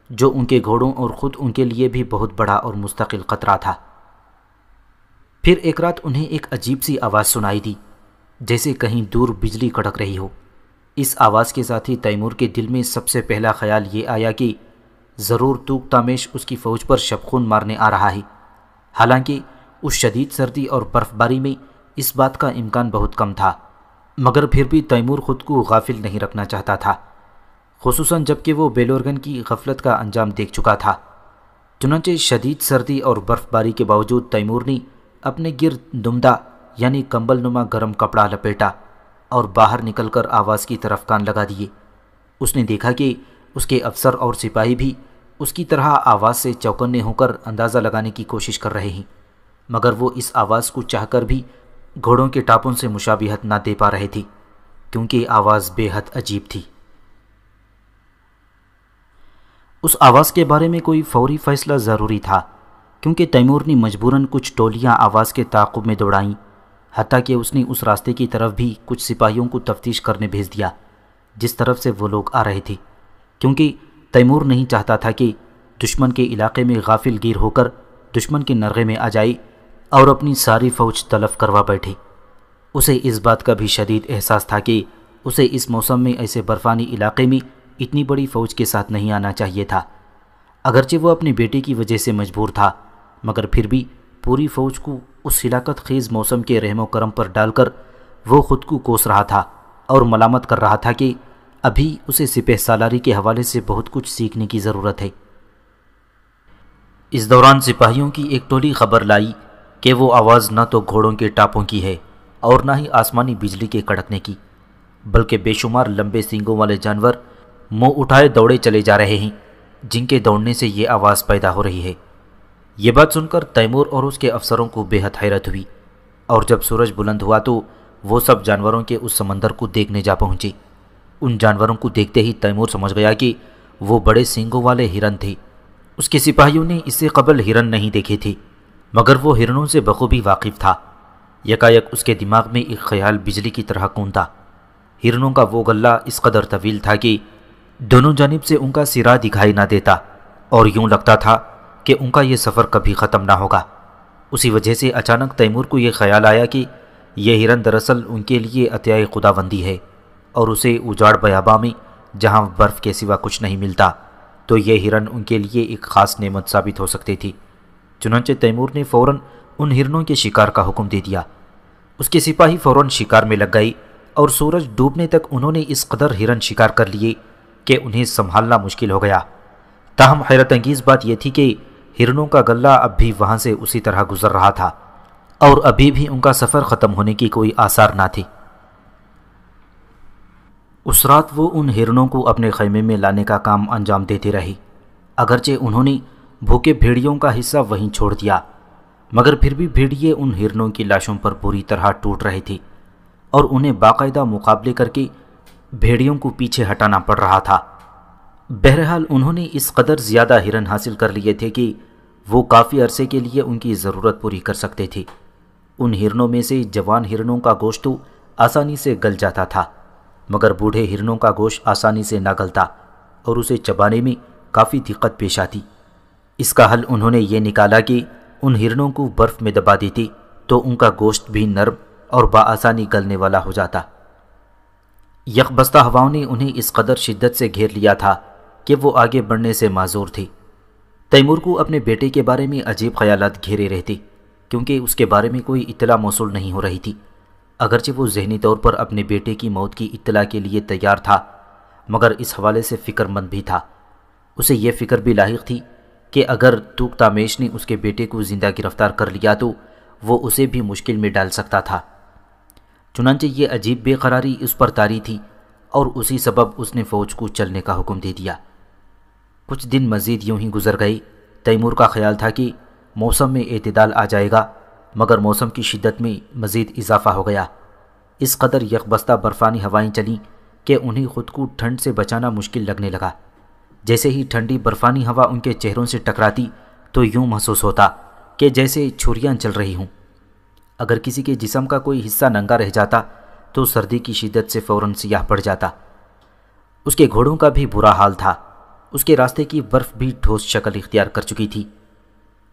جو ان کے گھوڑوں اور خود ان کے لیے بھی بہت بڑا اور مستقل خطرہ تھا۔ پھر ایک رات انہیں ایک عجیب سی آواز سنائی دی، جیسے کہیں دور بجلی کڑک رہی ہو۔ اس آواز کے ساتھ ہی تیمور کے دل میں سب سے پہلا خیال یہ آیا کہ ضرور توق تامیش اس کی فوج پر شبخون مارنے آ رہا ہے۔ حالانکہ اس شدید سردی اور برف باری میں اس بات کا امکان بہت کم تھا، مگر پھر بھی تیمور خود کو غافل نہیں رکھنا چاہتا تھا، خصوصاً جب کہ وہ بیلورگن کی غفلت کا انجام دیکھ چکا تھا۔ چنانچہ شدید سردی اور برف باری کے باوجود تیمور نے اپنے گرد دمدہ یعنی کمبل نما گرم کپڑا لپیٹا اور باہر نکل کر آواز کی طرف کان لگا دیے۔ اس نے دیکھا کہ اس کے افسر اور سپاہی بھی اس کی طرح آواز سے چوکنے ہو کر اندازہ لگانے کی کوشش کر رہے ہیں، مگر وہ اس آواز کو چاہ کر بھی گھوڑوں کے ٹاپوں سے مشابہت نہ دے پا رہے تھے، کیونکہ آواز بے حد عجیب تھی۔ اس آواز کے بارے میں کوئی فوری فیصلہ ضروری تھا، کیونکہ تیمور نے مجبوراً کچھ ٹولیاں آواز کے تعاقب میں دوڑائیں، حتیٰ کہ اس نے اس راستے کی طرف بھی کچھ سپاہیوں کو تفتیش کرنے بھیج دیا جس طرف سے وہ لوگ آ رہے تھے، کیونکہ تیمور نہیں چاہتا تھا کہ دشمن کے علاقے میں غافل گیر ہو کر دشمن کے نرغے میں آ جائے اور اپنی ساری فوج تلف کروا بیٹھے۔ اسے اس بات کا بھی شدید احساس تھا کہ اسے اس موسم میں ایسے برفانی علاقے میں اتنی بڑی فوج کے ساتھ نہیں آنا چاہیے تھا۔ اگرچہ وہ اپنے بیٹے کی وجہ سے مجبور تھا، مگر پھر بھی پوری فوج کو اس ہلاکت خیز موسم کے رحم و کرم پر ڈال کر وہ خود کو کوس رہا تھا اور ملامت کر رہا تھا کہ ابھی اسے سپہ سالاری کے حوالے سے بہت کچھ سیکھنے کی ضرورت ہے۔ اس دوران سپاہیوں کی ایک ٹولی خبر لائی کہ وہ آواز نہ تو گھوڑوں کے ٹاپوں کی ہے اور نہ ہی آسمانی بجلی کے کڑکنے کی، بلکہ بے شمار لمبے سینگوں والے جانور منہ اٹھائے دوڑے چلے جا رہے ہیں، جن کے دوڑنے سے یہ آواز پیدا ہو رہی ہے۔ یہ بات سن کر تیمور اور اس کے افسروں کو بے حد حیرت ہوئی، اور جب سورج بلند ہوا تو وہ سب جانوروں کے اس سمندر کو دیکھنے جا پہنچے۔ ان جانوروں کو دیکھتے ہی تیمور سمجھ گیا کہ وہ بڑے سینگوں والے ہرن تھے۔ اس کے سپاہیوں نے اس سے قبل ہرن نہیں دیکھے تھے، مگر وہ ہرنوں سے بخوبی واقف تھا۔ یکایک اس کے دماغ میں ایک خیال بجلی کی طرح گوندا۔ ہرنوں کا وہ غلہ اس قدر طویل تھا کہ دونوں جانب سے ان کا سرا دکھائی نہ دیتا، اور یوں لگتا تھا کہ ان کا یہ سفر کبھی ختم نہ ہوگا۔ اسی وجہ سے اچانک تیمور کو یہ خیال آیا کہ یہ ہرن دراصل ان کے لیے عطیہ خداوندی ہے، اور اسے اجاڑ بیاباں میں جہاں برف کے سوا کچھ نہیں ملتا، تو یہ ہرن ان کے لیے ایک خاص نعمت ثابت ہو سکتے تھی۔ چنانچہ تیمور نے فوراً ان ہرنوں کے شکار کا حکم دے دیا۔ اس کے سپاہی فوراً شکار میں لگ گئے، اور سورج ڈوبنے تک انہوں نے اس قدر ہرن شکار کر لیے کہ انہیں سنبھالنا مشکل ہو گیا۔ تاہم حیرت انگیز بات یہ تھی کہ ہرنوں کا غلہ اب بھی وہاں سے اسی طرح گزر رہا تھا، اور ابھی بھی ان کا سفر ختم ہونے کی کوئی آثار نہ تھی۔ اس رات وہ ان ہرنوں کو اپنے خیمے میں لانے کا کام انجام دیتے رہے، اگرچہ انہوں نے بھوکے بھیڑیوں کا حصہ وہیں چھوڑ دیا، مگر پھر بھی بھیڑیے ان ہرنوں کی لاشوں پر بری طرح ٹوٹ رہے تھے، اور انہیں باقاعدہ مقابلے کر کے بھیڑیوں کو پیچھے ہٹانا پڑ رہا تھا۔ بہرحال انہوں نے اس قدر زیادہ ہرن حاصل کر لیے تھے کہ وہ کافی عرصے کے لیے ان کی ضرورت پوری کر سکتے تھے۔ ان ہرنوں میں سے جوان ہرنوں کا گوشت تو آسانی سے گل جاتا تھا، مگر بوڑھے ہرنوں کا گوشت آسانی سے نہ گلتا، اور اسے چبانے میں کافی دقت پیش آتی۔ اس کا حل انہوں نے یہ نکالا کہ ان ہرنوں کو برف میں دبا دیتے تو ان کا گوشت بھی نرم اور بآسانی گلنے والا ہو جاتا۔ یکبستہ ہواؤں نے انہیں اس قدر شدت سے گھیر لیا تھا کہ وہ آگے بڑھنے سے معذور تھے۔ تیمور کو اپنے بیٹے کے بارے میں عجیب خیالات گھیرے رہتے، کیونکہ اس کے بارے میں کوئی اطلاع موصول نہیں ہو رہی تھی۔ اگرچہ وہ ذہنی طور پر اپنے بیٹے کی موت کی اطلاع کے لیے تیار تھا، مگر اس حوالے سے فکر مند بھی تھا۔ اسے یہ فکر بھی لاحق تھی کہ اگر توکتامیش نے اس کے بیٹے کو زندہ گرفتار کر لیا تو وہ اسے بھی مشکل میں ڈال سکتا تھا۔ چنانچہ یہ عجیب بے قراری اس پر طاری تھی، اور اسی سبب اس نے فوج کو چلنے کا حکم دے دیا۔ کچھ دن مزید یوں ہی گزر گئے۔ تیمور کا خیال تھا کہ موسم میں اعتدال آ جائے گا، مگر موسم کی شدت میں مزید اضافہ ہو گیا۔ اس قدر یکبستہ برفانی ہوائیں چلیں کہ انہیں خود کو ٹھنڈ سے بچانا مشکل لگنے لگا۔ جیسے ہی ٹھنڈی برفانی ہوا ان کے چہروں سے ٹکراتی تو یوں محسوس ہوتا کہ جیسے چھریاں چل رہی ہوں۔ اگر کسی کے جسم کا کوئی حصہ ننگا رہ جاتا تو سردی کی شدت سے فوراً سیاہ پڑ جاتا۔ اس کے گھوڑوں کا بھی برا حال تھا۔ اس کے راستے کی برف بھی ٹھوس شکل اختیار کر چکی تھی،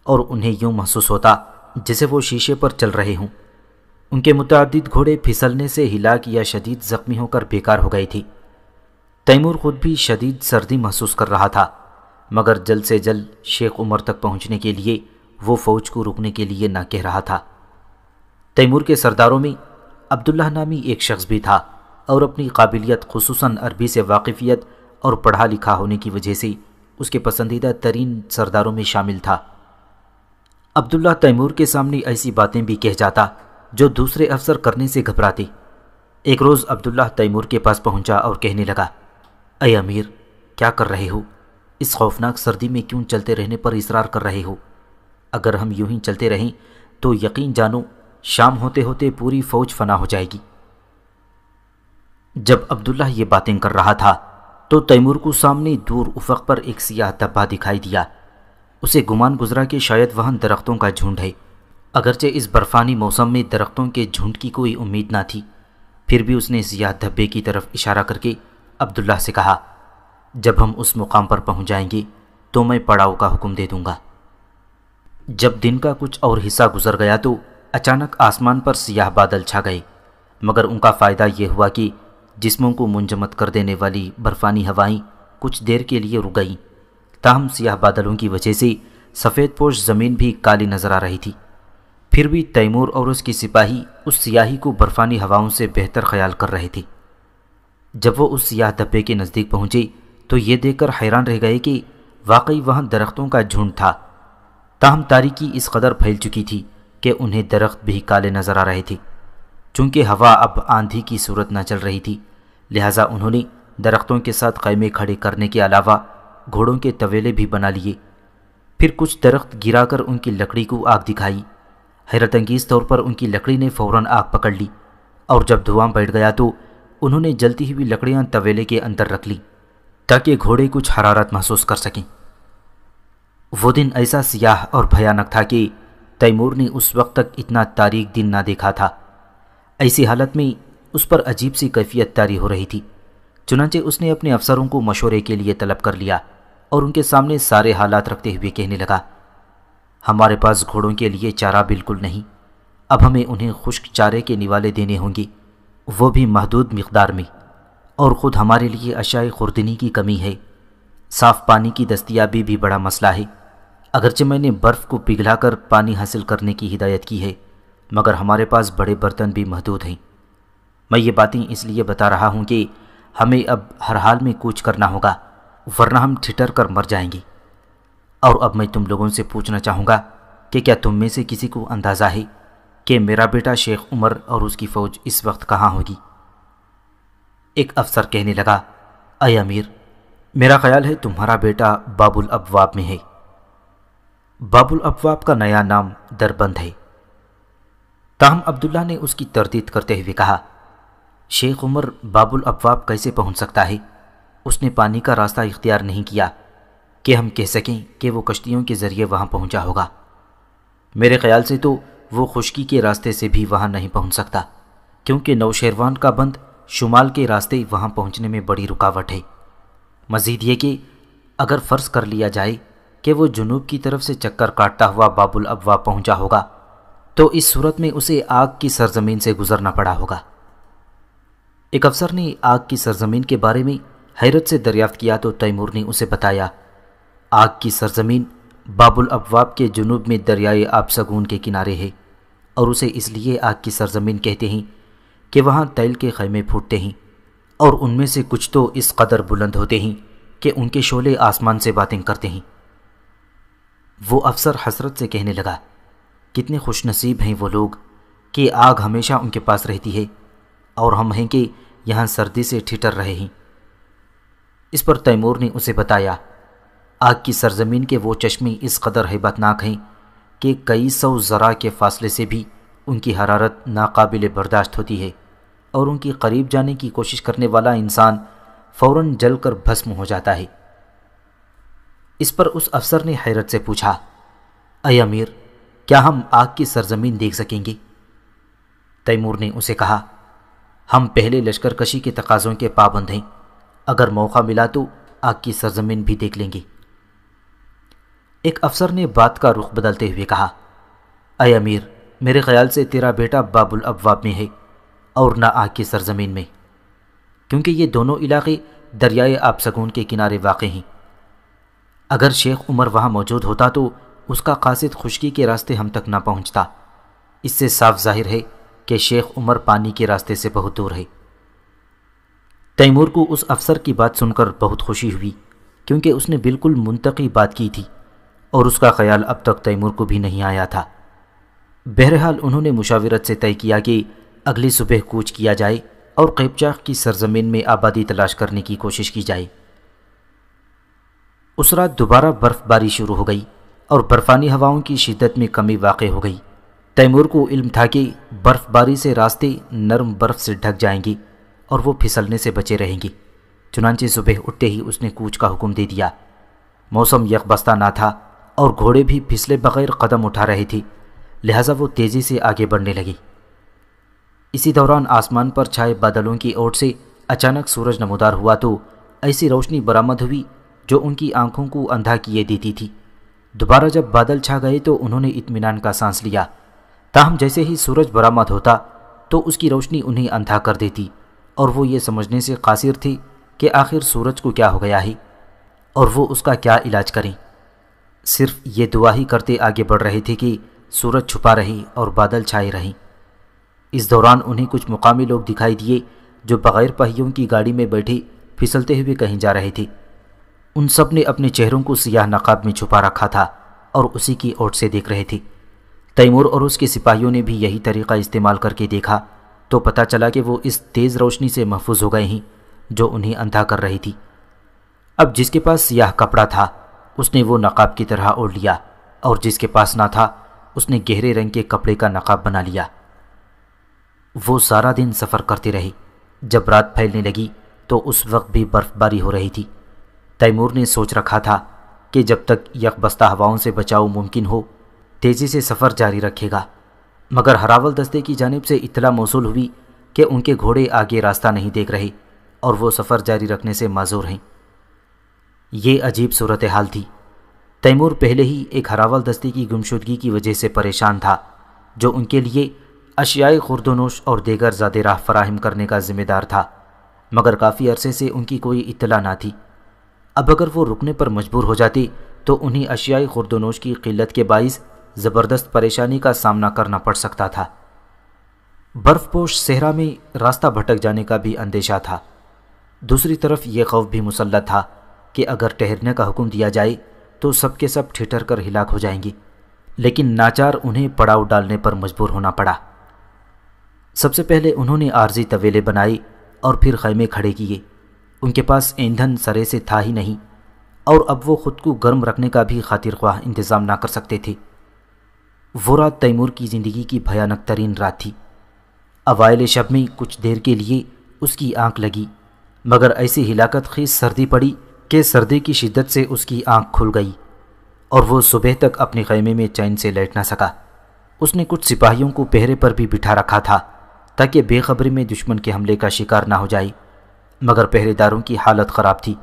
اور انہیں یوں محسوس ہوتا جیسے وہ شیشے پر چل رہے ہوں۔ ان کے متعدد گھوڑے پھسلنے سے ہلاک یا شدید زخمی ہو کر بیکار ہو گئے تھی۔ تیمور خود بھی شدید سردی محسوس کر رہا تھا، مگر جلد سے جلد شیخ عمر تک پہنچنے کے لیے وہ فوج کو رکنے کے لیے نہ کہہ رہا تھا۔ تیمور کے سرداروں میں عبداللہ نامی ایک شخص بھی تھا، اور اپنی قابلیت خصوصاً عربی سے واقفیت اور پڑھا لکھا ہونے کی وجہ سے اس کے پسندیدہ ترین سرداروں میں شامل تھا۔ عبداللہ تیمور کے سامنے ایسی باتیں بھی کہہ جاتا جو دوسرے افسر کرنے سے گھبراتے۔ ایک روز عبداللہ تیمور کے پاس پہنچا اور کہنے لگا، اے امیر، کیا کر رہے ہو؟ اس خوفناک سردی میں کیوں چلتے رہنے پر اصرار کر رہے ہو؟ اگر ہم یوں ہی چلتے رہیں تو یقین جانو شام ہوتے ہوتے پوری فوج فنا ہو جائے گی۔ جب عبداللہ یہ باتیں کر رہا تھا تو تیمور کو سامنے دور افق پر ایک سیاہ دھبا دکھائی دیا۔ اسے گمان گزرا کہ شاید وہاں درختوں کا جھنڈ ہے۔ اگرچہ اس برفانی موسم میں درختوں کے جھنڈ کی کوئی امید نہ تھی، پھر بھی اس نے سیاہ دھبے کی طرف اشارہ کر کے عبداللہ سے کہا، جب ہم اس مقام پر پہنچ جائیں گے تو میں پڑاؤ کا حکم دے دوں گا۔ جب دن کا کچھ اور حصہ گزر گیا تو اچانک آسمان پر سیاہ بادل چھا گئے، مگر ان کا فائدہ یہ ہوا کہ جسموں کو منجمد کر دینے والی برفانی ہوائیں کچھ دیر کے لیے رک گئیں۔ تاہم سیاہ بادلوں کی وجہ سے سفید پوش زمین بھی کالی نظر آ رہی تھی۔ پھر بھی تیمور اور اس کی سپاہی اس سیاہی کو برفانی ہواؤں سے بہتر خیال کر رہے تھے۔ جب وہ اس سیاہ دھبے کے نزدیک پہنچے تو یہ دیکھ کر حیران رہ گئے کہ واقعی وہاں درختوں کا جھنڈ تھا۔ تاہم تاریکی اس قدر پھیل چکی تھی کہ انہیں درخت بھی کالے نظر آ رہے تھے۔ چونکہ ہوا اب آندھی کی صورت نہ چل رہی تھی، لہٰذا انہوں نے درختوں کے ساتھ خیمے کھڑے کرنے کے علاوہ گھوڑوں کے طویلے بھی بنا لیے۔ پھر کچھ درخت گرا کر ان کی لکڑی کو آگ دکھائی۔ حیرت انگیز طور پر ان کی لکڑی نے فوراً آگ پکڑ لی، اور جب دھواں بیٹھ گیا تو انہوں نے جلتی ہوئی لکڑیاں طویلے کے اندر رکھ لیں تاکہ گھوڑے کچھ حرارت محسوس کر سکیں۔ وہ دن ایسا سیاہ اور بھیانک تھا کہ تیمور نے اس وقت تک اتنا تاریک دن نہ دیکھا تھا۔ ایسی حالت میں اس پر عجیب سی کیفیت طاری ہو رہی تھی۔ چنانچہ اس نے اپنے افسروں کو مشورے کے لیے طلب کر لیا اور ان کے سامنے سارے حالات رکھتے ہوئے کہنے لگا، ہمارے پاس گھوڑوں کے لیے چارہ بالکل نہیں، اب ہمیں انہیں خشک چارے کے نوالے دینے ہوں گے، وہ بھی محدود مقدار میں، اور خود ہمارے لیے اشیاء خوردنی کی کمی ہے۔ صاف پانی کی دستیابی بھی بڑا مسئلہ ہے۔ اگرچہ میں نے برف کو پگھلا کر پانی حاصل کرنے کی ہدایت کی ہے، مگر ہمارے پاس بڑے برتن بھی محدود ہیں۔ میں یہ باتیں اس لیے بتا رہا ہوں کہ ہمیں اب ہر حال میں کوچ کرنا ہوگا، ورنہ ہم ٹھٹر کر مر جائیں گے۔ اور اب میں تم لوگوں سے پوچھنا چاہوں گا کہ کیا تم میں سے کسی کو اندازہ ہے کہ میرا بیٹا شیخ عمر اور اس کی فوج اس وقت کہاں ہوگی؟ ایک افسر کہنے لگا، اے امیر، میرا خیال ہے تمہارا بیٹا باب الابواب میں ہے۔ باب الابواب کا نیا نام دربند ہے۔ تاہم عبداللہ نے اس کی تردید کرتے ہوئے کہا، شیخ عمر باب الابواب کیسے پہنچ سکتا ہے؟ اس نے پانی کا راستہ اختیار نہیں کیا کہ ہم کہہ سکیں کہ وہ کشتیوں کے ذریعے وہاں پہنچا ہوگا۔ میرے خیال سے تو وہ خشکی کے راستے سے بھی وہاں نہیں پہنچ سکتا، کیونکہ نوشیروان کا بند شمال کے راستے وہاں پہنچنے میں بڑی رکاوٹ ہے۔ مزید یہ کہ اگر فرض کر لیا جائے کہ وہ جنوب کی طرف سے چکر کاٹتا ہوا باب الابواب پہنچا ہوگا تو اس صورت میں اسے آگ کی سرزمین سے گزرنا پڑا ہوگا۔ ایک افسر نے آگ کی سرزمین کے بارے میں حیرت سے دریافت کیا تو تیمور نے اسے بتایا، آگ کی سرزمین باب الابواب کے جنوب میں دریائے آبسگون کے کنارے ہے، اور اسے اس لیے آگ کی سرزمین کہتے ہیں کہ وہاں تیل کے خیمے پھوٹتے ہیں، اور ان میں سے کچھ تو اس قدر بلند ہوتے ہیں کہ ان کے شعلے آسمان سے باتیں کرتے ہیں۔ وہ افسر حسرت سے کہنے لگا، کتنے خوش نصیب ہیں وہ لوگ کہ آگ ہمیشہ ان کے پاس رہتی ہے، اور ہم ہیں کہ یہاں سردی سے ٹھٹر رہے ہیں۔ اس پر تیمور نے اسے بتایا، آگ کی سرزمین کے وہ چشمے اس قدر ہیبت ناک ہیں کہ کئی سو ذرا کے فاصلے سے بھی ان کی حرارت ناقابل برداشت ہوتی ہے، اور ان کی قریب جانے کی کوشش کرنے والا انسان فوراً جل کر بھسم ہو جاتا ہے۔ اس پر اس افسر نے حیرت سے پوچھا، اے امیر، کیا ہم آگ کی سرزمین دیکھ سکیں گے؟ تیمور نے اسے کہا، ہم پہلے لشکر کشی کے تقاضوں کے پابند ہیں، اگر موقع ملا تو آگ کی سرزمین بھی دیکھ لیں گے۔ ایک افسر نے بات کا رخ بدلتے ہوئے کہا، اے امیر، میرے خیال سے تیرا بیٹا باب الابواب میں ہے اور نہ آگ کی سرزمین میں، کیونکہ یہ دونوں علاقے دریائے آبسگون کے کنارے واقع ہیں۔ اگر شیخ عمر وہاں موجود ہوتا تو اس کا قاصد خشکی کے راستے ہم تک نہ پہنچتا۔ اس سے صاف ظاہر ہے کہ شیخ عمر پانی کے راستے سے بہت دور ہے۔ تیمور کو اس افسر کی بات سن کر بہت خوشی ہوئی، کیونکہ اس نے بالکل منطقی بات کی تھی، اور اس کا خیال اب تک تیمور کو بھی نہیں آیا تھا۔ بہرحال انہوں نے مشاورت سے طے کیا کہ اگلی صبح کوچ کیا جائے اور قیبچاق کی سرزمین میں آبادی تلاش کرنے کی کوشش کی جائے۔ اس رات دوبارہ برف باری شروع ہو گئی اور برفانی ہواؤں کی شدت میں کمی واقع ہو گئی۔ تیمور کو علم تھا کہ برف باری سے راستے نرم برف سے ڈھک جائیں گے اور وہ پھسلنے سے بچے رہیں گے۔ چنانچہ صبح اٹھتے ہی اس نے کوچ کا حکم دے دیا۔ موسم یکبستہ نہ تھا اور گھوڑے بھی پھسلے بغیر قدم اٹھا رہے تھے، لہٰذا وہ تیزی سے آگے بڑھنے لگے۔ اسی دوران آسمان پر چھائے بادلوں کی اوٹ سے اچانک سورج نمودار ہوا تو ایسی روشنی برآمد ہوئی جو ان کی آنکھوں کو اندھا کیے دیتی تھی۔ دوبارہ جب بادل چھا گئے تو انہوں نے اطمینان کا سانس لیا، تاہم جیسے ہی سورج برآمد ہوتا تو اس کی روشنی انہیں اندھا کر دیتی، اور وہ یہ سمجھنے سے قاصر تھے کہ آخر سورج کو کیا ہو گیا ہے اور وہ اس کا کیا علاج کریں۔ صرف یہ دعا ہی کرتے آگے بڑھ رہے تھے کہ سورج چھپا رہے اور بادل چھائے رہیں۔ اس دوران انہیں کچھ مقامی لوگ دکھائی دیے جو بغیر پہیوں کی گاڑی میں بیٹھے پھسلتے ہوئے کہیں جا رہے تھے۔ ان سب نے اپنے چہروں کو سیاہ نقاب میں چھپا رکھا تھا اور اسی کی اوٹ سے دیکھ رہے تھے۔ تیمور اور اس کے سپاہیوں نے بھی یہی طریقہ استعمال کر کے دیکھا تو پتہ چلا کہ وہ اس تیز روشنی سے محفوظ ہو گئے ہیں جو انہیں اندھا کر رہی تھی۔ اب جس کے پاس سیاہ کپڑا تھا اس نے وہ نقاب کی طرح اوڑھ لیا، اور جس کے پاس نہ تھا اس نے گہرے رنگ کے کپڑے کا نقاب بنا لیا۔ وہ سارا دن سفر کرتے رہے۔ جب رات پھیلنے لگی تو اس وقت بھی برف باری ہو رہی تھی۔ تیمور نے سوچ رکھا تھا کہ جب تک یکبستہ ہواؤں سے بچاؤ ممکن ہو تیزی سے سفر جاری رکھے گا، مگر ہراول دستے کی جانب سے اطلاع موصول ہوئی کہ ان کے گھوڑے آگے راستہ نہیں دیکھ رہے اور وہ سفر جاری رکھنے سے معذور ہیں۔ یہ عجیب صورتحال تھی۔ تیمور پہلے ہی ایک ہراول دستے کی گمشدگی کی وجہ سے پریشان تھا جو ان کے لیے اشیاء خورد و نوش اور دیگر زاد راہ فراہم کرنے کا ذمہ دار تھا، مگر کافی عرصے سے ان کی کوئی اطلاع نہ تھی۔ اب اگر وہ رکنے پر مجبور ہو جاتے تو انہیں اشیاء خورد و نوش کی قلت کے باعث زبردست پریشانی کا سامنا کرنا پڑ سکتا تھا۔ برف پوش صحرا میں راستہ بھٹک جانے کا بھی اندیشہ تھا۔ دوسری طرف یہ خوف بھی مسلط تھا کہ اگر ٹھہرنے کا حکم دیا جائے تو سب کے سب ٹھٹر کر ہلاک ہو جائیں گے، لیکن ناچار انہیں پڑاؤ ڈالنے پر مجبور ہونا پڑا۔ سب سے پہلے انہوں نے عارضی طویلے بنائے اور پھر خیمے کھڑے کیے۔ ان کے پاس ایندھن سرے سے تھا ہی نہیں، اور اب وہ خود کو گرم رکھنے کا بھی خاطر خواہ انتظام نہ کر سکتے تھے۔ وہ رات تیمور کی زندگی کی بھیانک ترین رات تھی۔ اوائل شب میں کچھ دیر کے لیے اس کی آنکھ لگی، مگر ایسی ہلاکت خیز سردی پڑی کہ سردی کی شدت سے اس کی آنکھ کھل گئی اور وہ صبح تک اپنے خیمے میں چین سے لیٹ نہ سکا۔ اس نے کچھ سپاہیوں کو پہرے پر بھی بٹھا رکھا تھا تاکہ بے خبری میں دشمن کے حملے کا شکار نہ ہو جائے، مگر پہرے داروں کی حالت خراب تھی۔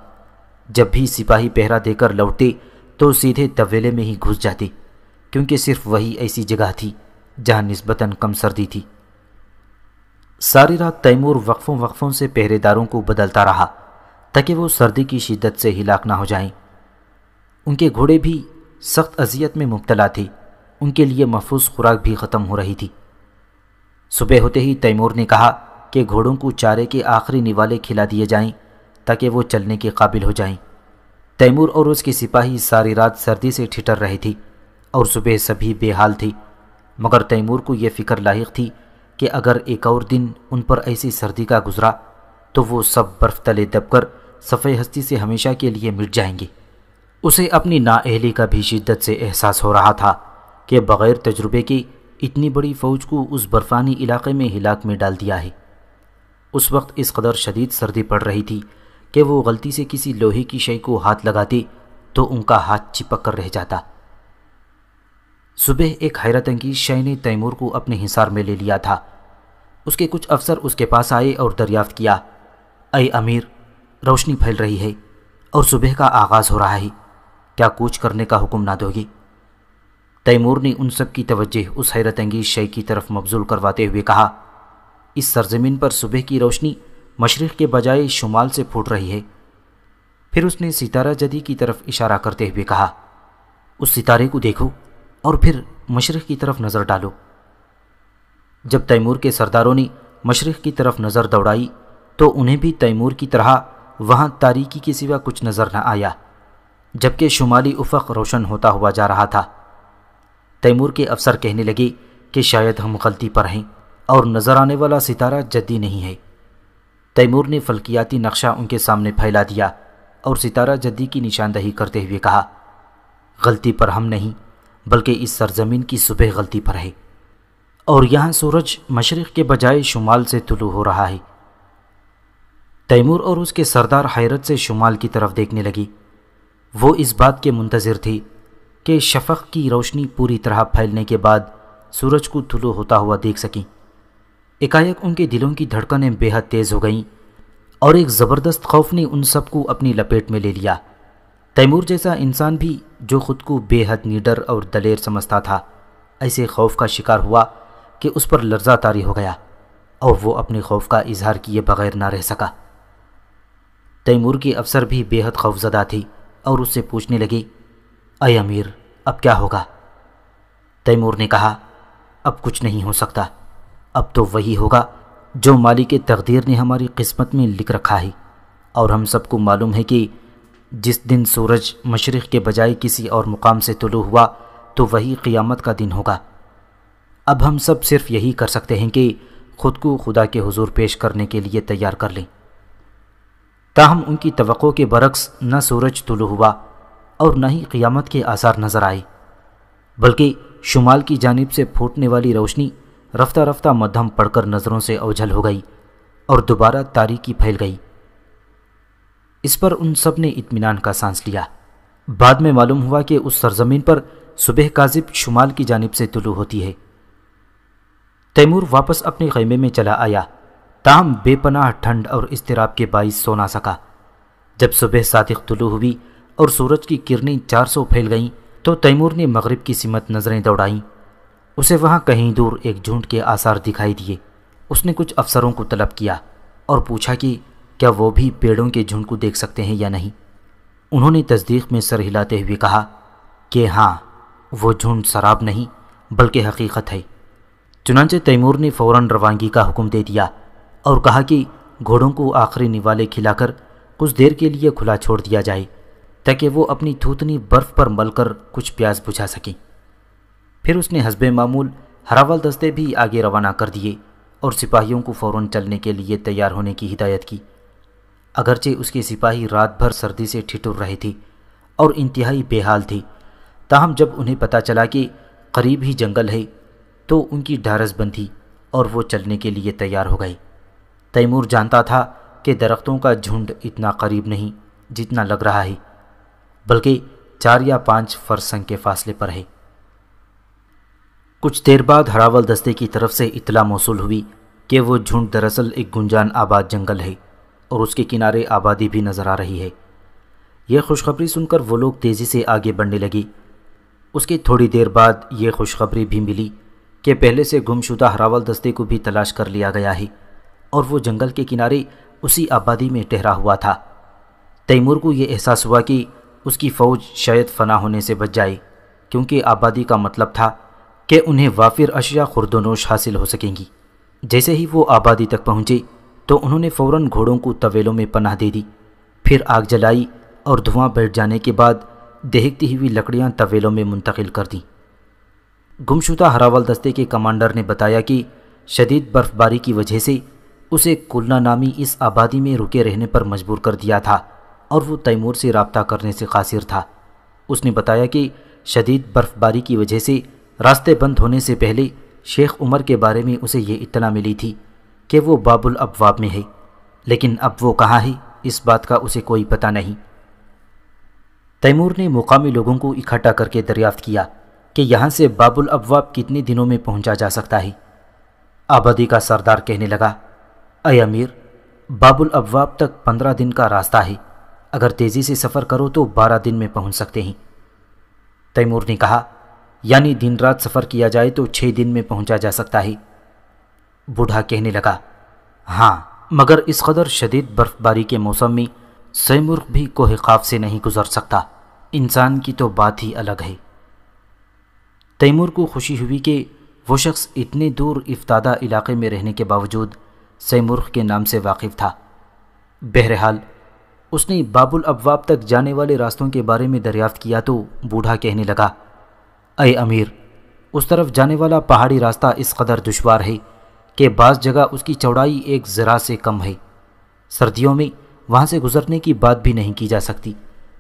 جب بھی سپاہی پہرا دے کر لوٹتے تو سیدھے طویلے میں ہی گھس جاتے، کیونکہ صرف وہی ایسی جگہ تھی جہاں نسبتاً کم سردی تھی۔ ساری رات تیمور وقفوں سے پہرے داروں کو بدلتا رہا تاکہ وہ سردی کی شدت سے ہلاک نہ ہو جائیں۔ ان کے گھوڑے بھی سخت اذیت میں مبتلا تھے، ان کے لیے محفوظ خوراک بھی ختم ہو رہی تھی۔ صبح ہوتے ہی تیمور نے کہا کہ گھوڑوں کو چارے کے آخری نوالے کھلا دیے جائیں تاکہ وہ چلنے کے قابل ہو جائیں۔ تیمور اور اس کے سپاہی ساری رات سردی سے ٹھٹر رہے تھے اور صبح سبھی بے حال تھے، مگر تیمور کو یہ فکر لاحق تھی کہ اگر ایک اور دن ان پر ایسی سردی کا گزرا تو وہ سب برف تلے دب کر صفحہ ہستی سے ہمیشہ کے لیے مٹ جائیں گے۔ اسے اپنی نااہلی کا بھی شدت سے احساس ہو رہا تھا کہ بغیر تجربے کے اتنی بڑی فوج کو اس برفانی علاقے میں ہلاک میں ڈال دیا ہے۔ اس وقت اس قدر شدید سردی پڑ رہی تھی کہ وہ غلطی سے کسی لوہے کی شے کو ہاتھ لگاتے تو ان کا ہاتھ چپک کر رہ جاتا۔ صبح ایک حیرت انگیز شے نے تیمور کو اپنے حصار میں لے لیا تھا۔ اس کے کچھ افسر اس کے پاس آئے اور دریافت کیا، اے امیر، روشنی پھیل رہی ہے اور صبح کا آغاز ہو رہا ہے، کیا کوچ کرنے کا حکم نہ دو گے؟ تیمور نے ان سب کی توجہ اس حیرت انگیز شے کی طرف مبذول کرواتے ہوئے کہا، اس سرزمین پر صبح کی روشنی مشرق کے بجائے شمال سے پھوٹ رہی ہے۔ پھر اس نے ستارہ جدی کی طرف اشارہ کرتے ہوئے کہا، اس ستارے کو دیکھو اور پھر مشرق کی طرف نظر ڈالو۔ جب تیمور کے سرداروں نے مشرق کی طرف نظر دوڑائی تو انہیں بھی تیمور کی طرح وہاں تاریکی کے سوا کچھ نظر نہ آیا، جبکہ شمالی افق روشن ہوتا ہوا جا رہا تھا۔ تیمور کے افسر کہنے لگے کہ شاید ہم غلطی پر ہیں اور نظر آنے والا ستارہ جدی نہیں ہے۔ تیمور نے فلکیاتی نقشہ ان کے سامنے پھیلا دیا اور ستارہ جدی کی نشاندہی کرتے ہوئے کہا، غلطی پر ہم نہیں بلکہ اس سرزمین کی صبح غلطی پر ہے، اور یہاں سورج مشرق کے بجائے شمال سے طلوع ہو رہا ہے۔ تیمور اور اس کے سردار حیرت سے شمال کی طرف دیکھنے لگے۔ وہ اس بات کے منتظر تھے کہ شفق کی روشنی پوری طرح پھیلنے کے بعد سورج کو طلوع ہوتا ہوا دیکھ سکیں۔ ایکایک ان کے دلوں کی دھڑکنیں بے حد تیز ہو گئیں اور ایک زبردست خوف نے ان سب کو اپنی لپیٹ میں لے لیا۔ تیمور جیسا انسان بھی جو خود کو بے حد نیڈر اور دلیر سمجھتا تھا، ایسے خوف کا شکار ہوا کہ اس پر لرزہ طاری ہو گیا اور وہ اپنے خوف کا اظہار کیے بغیر نہ رہ سکا۔ تیمور کے افسر بھی بے حد خوفزدہ تھے اور اس سے پوچھنے لگے، اے امیر، اب کیا ہوگا؟ تیمور نے کہا، اب کچھ نہیں ہو سکتا، اب تو وہی ہوگا جو مالک تقدیر نے ہماری قسمت میں لکھ رکھا ہے، اور ہم سب کو معلوم ہے کہ جس دن سورج مشرق کے بجائے کسی اور مقام سے طلوع ہوا تو وہی قیامت کا دن ہوگا۔ اب ہم سب صرف یہی کر سکتے ہیں کہ خود کو خدا کے حضور پیش کرنے کے لیے تیار کر لیں۔ تاہم ان کی توقع کے برعکس نہ سورج طلوع ہوا اور نہ ہی قیامت کے آثار نظر آئے، بلکہ شمال کی جانب سے پھوٹنے والی روشنی رفتہ رفتہ مدھم پڑ کر نظروں سے اوجھل ہو گئی اور دوبارہ تاریکی پھیل گئی۔ اس پر ان سب نے اطمینان کا سانس لیا۔ بعد میں معلوم ہوا کہ اس سرزمین پر صبح کاذب شمال کی جانب سے طلوع ہوتی ہے۔ تیمور واپس اپنے خیمے میں چلا آیا، تاہم بے پناہ ٹھنڈ اور اضطراب کے باعث سو نہ سکا۔ جب صبح صادق طلوع ہوئی اور سورج کی کرنیں 400 پھیل گئیں تو تیمور نے مغرب کی سمت نظریں دوڑائیں۔ اسے وہاں کہیں دور ایک جھونڈ کے آثار دکھائی دیے۔ اس نے کچھ افسروں کو طلب کیا اور پوچھا کہ کیا وہ بھی پیڑوں کے جھنڈ کو دیکھ سکتے ہیں یا نہیں۔ انہوں نے تصدیق میں سر ہلاتے ہوئے کہا کہ ہاں، وہ جھنڈ سراب نہیں بلکہ حقیقت ہے۔ چنانچہ تیمور نے فوراً روانگی کا حکم دے دیا اور کہا کہ گھوڑوں کو آخری نوالے کھلا کر کچھ دیر کے لیے کھلا چھوڑ دیا جائے تاکہ وہ اپنی تھوتنی برف پر مل کر کچھ پیاس بجھا سکیں۔ پھر اس نے حسب معمول ہراول دستے بھی آگے روانہ کر دیے اور سپاہیوں کو فوراً چلنے کے لیے تیار ہونے کی ہدایت کی۔ اگرچہ اس کے سپاہی رات بھر سردی سے ٹھٹر رہے تھے اور انتہائی بے حال تھے، تاہم جب انہیں پتہ چلا کہ قریب ہی جنگل ہے تو ان کی ڈھارس بند تھی اور وہ چلنے کے لیے تیار ہو گئے۔ تیمور جانتا تھا کہ درختوں کا جھنڈ اتنا قریب نہیں جتنا لگ رہا ہے، بلکہ 4 یا 5 فرسنگ کے فاصلے پر ہے۔ کچھ دیر بعد ہراول دستے کی طرف سے اطلاع موصول ہوئی کہ وہ جھنڈ دراصل ایک گنجان آباد جنگل ہے اور اس کے کنارے آبادی بھی نظر آ رہی ہے۔ یہ خوشخبری سن کر وہ لوگ تیزی سے آگے بڑھنے لگے۔ اس کے تھوڑی دیر بعد یہ خوشخبری بھی ملی کہ پہلے سے گم شدہ ہراول دستے کو بھی تلاش کر لیا گیا ہے اور وہ جنگل کے کنارے اسی آبادی میں ٹھہرا ہوا تھا۔ تیمور کو یہ احساس ہوا کہ اس کی فوج شاید فنا ہونے سے بچ جائے، کیونکہ آبادی کا مطلب تھا کہ انہیں وافر اشیاء خورد و نوش حاصل ہو سکیں گی۔ جیسے ہی وہ آبادی تک پہنچے تو انہوں نے فوراً گھوڑوں کو طویلوں میں پناہ دے دی، پھر آگ جلائی اور دھواں بیٹھ جانے کے بعد دہکتی ہوئی لکڑیاں طویلوں میں منتقل کر دیں۔ گمشدہ ہراول دستے کے کمانڈر نے بتایا کہ شدید برف باری کی وجہ سے اسے کلنا نامی اس آبادی میں رکے رہنے پر مجبور کر دیا تھا اور وہ تیمور سے رابطہ کرنے سے قاصر تھا۔ اس نے بتایا کہ شدید برف باری کی وجہ سے راستے بند ہونے سے پہلے شیخ عمر کے بارے میں اسے یہ اطلاع ملی تھی کہ وہ باب الابواب میں ہے، لیکن اب وہ کہاں ہے اس بات کا اسے کوئی پتہ نہیں۔ تیمور نے مقامی لوگوں کو اکٹھا کر کے دریافت کیا کہ یہاں سے باب الابواب کتنے دنوں میں پہنچا جا سکتا ہے۔ آبادی کا سردار کہنے لگا، اے امیر، باب الابواب تک 15 دن کا راستہ ہے، اگر تیزی سے سفر کرو تو 12 دن میں پہنچ سکتے ہیں۔ تیمور نے کہا، یعنی دن رات سفر کیا جائے تو 6 دن میں پہنچا جا سکتا ہے۔ بوڑھا کہنے لگا، ہاں، مگر اس قدر شدید برف باری کے موسم میں سیمرغ بھی کوہ قاف سے نہیں گزر سکتا، انسان کی تو بات ہی الگ ہے۔ تیمور کو خوشی ہوئی کہ وہ شخص اتنے دور افتادہ علاقے میں رہنے کے باوجود سیمرغ کے نام سے واقف تھا۔ بہرحال اس نے باب الابواب تک جانے والے راستوں کے بارے میں دریافت کیا تو بوڑھا کہنے لگا، اے امیر، اس طرف جانے والا پہاڑی راستہ اس قدر دشوار ہے کہ بعض جگہ اس کی چوڑائی 1 ذراع سے کم ہے۔ سردیوں میں وہاں سے گزرنے کی بات بھی نہیں کی جا سکتی،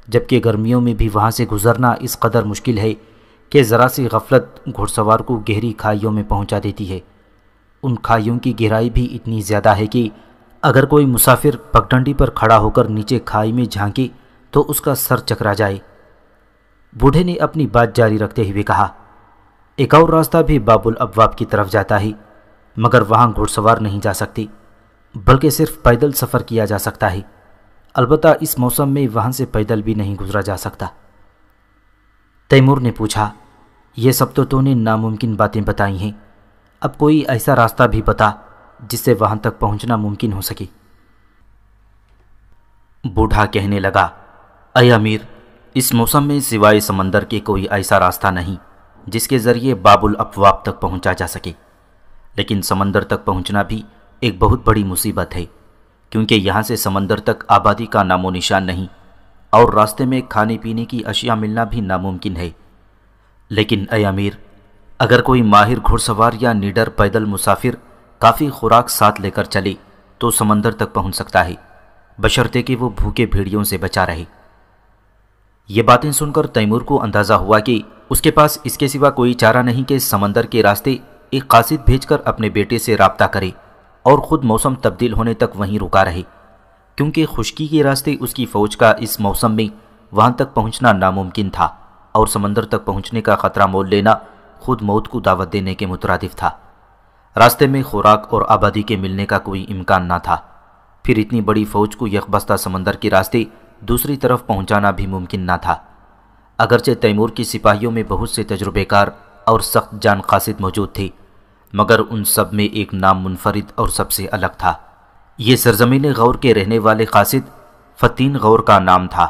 جبکہ گرمیوں میں بھی وہاں سے گزرنا اس قدر مشکل ہے کہ ذرا سی غفلت گھڑ سوار کو گہری کھائیوں میں پہنچا دیتی ہے۔ ان کھائیوں کی گہرائی بھی اتنی زیادہ ہے کہ اگر کوئی مسافر پگڈنڈی پر کھڑا ہو کر نیچے کھائی میں جھانکے تو اس کا سر چکرا جائے۔ بوڑھے نے اپنی بات جاری رکھتے ہوئے کہا، ایک اور راستہ بھی باب الابواب کی طرف جاتا ہے، مگر وہاں گھڑ سوار نہیں جا سکتے بلکہ صرف پیدل سفر کیا جا سکتا ہے، البتہ اس موسم میں وہاں سے پیدل بھی نہیں گزرا جا سکتا۔ تیمور نے پوچھا، یہ سب تو نے ناممکن باتیں بتائی ہیں، اب کوئی ایسا راستہ بھی بتا جس سے وہاں تک پہنچنا ممکن ہو سکے۔ بوڑھا کہنے لگا، اے امیر، اس موسم میں سوائے سمندر کے کوئی ایسا راستہ نہیں جس کے ذریعے باب الابواب تک پہنچا جا سکے، لیکن سمندر تک پہنچنا بھی ایک بہت بڑی مصیبت ہے، کیونکہ یہاں سے سمندر تک آبادی کا نام و نشان نہیں اور راستے میں کھانے پینے کی اشیاء ملنا بھی ناممکن ہے۔ لیکن اے امیر، اگر کوئی ماہر گھڑ سوار یا نیڈر پیدل مسافر کافی خوراک ساتھ لے کر چلے تو سمندر تک پہنچ سکتا ہے، بشرطے کہ وہ بھوکے بھیڑیوں سے بچا رہے۔ یہ باتیں سن کر تیمور کو اندازہ ہوا کہ اس کے پاس اس کے سوا کوئی چارہ نہیں کہ سمندر کے راستے ایک قاصد بھیج کر اپنے بیٹے سے رابطہ کرے اور خود موسم تبدیل ہونے تک وہیں رکا رہے، کیونکہ خشکی کے راستے اس کی فوج کا اس موسم میں وہاں تک پہنچنا ناممکن تھا اور سمندر تک پہنچنے کا خطرہ مول لینا خود موت کو دعوت دینے کے مترادف تھا۔ راستے میں خوراک اور آبادی کے ملنے کا کوئی امکان نہ تھا، پھر اتنی بڑی فوج کو یکبستہ سمندر کے راستے دوسری طرف پہنچانا بھی ممکن نہ تھا۔ اگرچہ تیمور کی سپاہیوں میں بہت سے تجربے کار اور سخت جان قاصد موجود تھے، مگر ان سب میں ایک نام منفرد اور سب سے الگ تھا۔ یہ سرزمین غور کے رہنے والے قاصد فتین غور کا نام تھا۔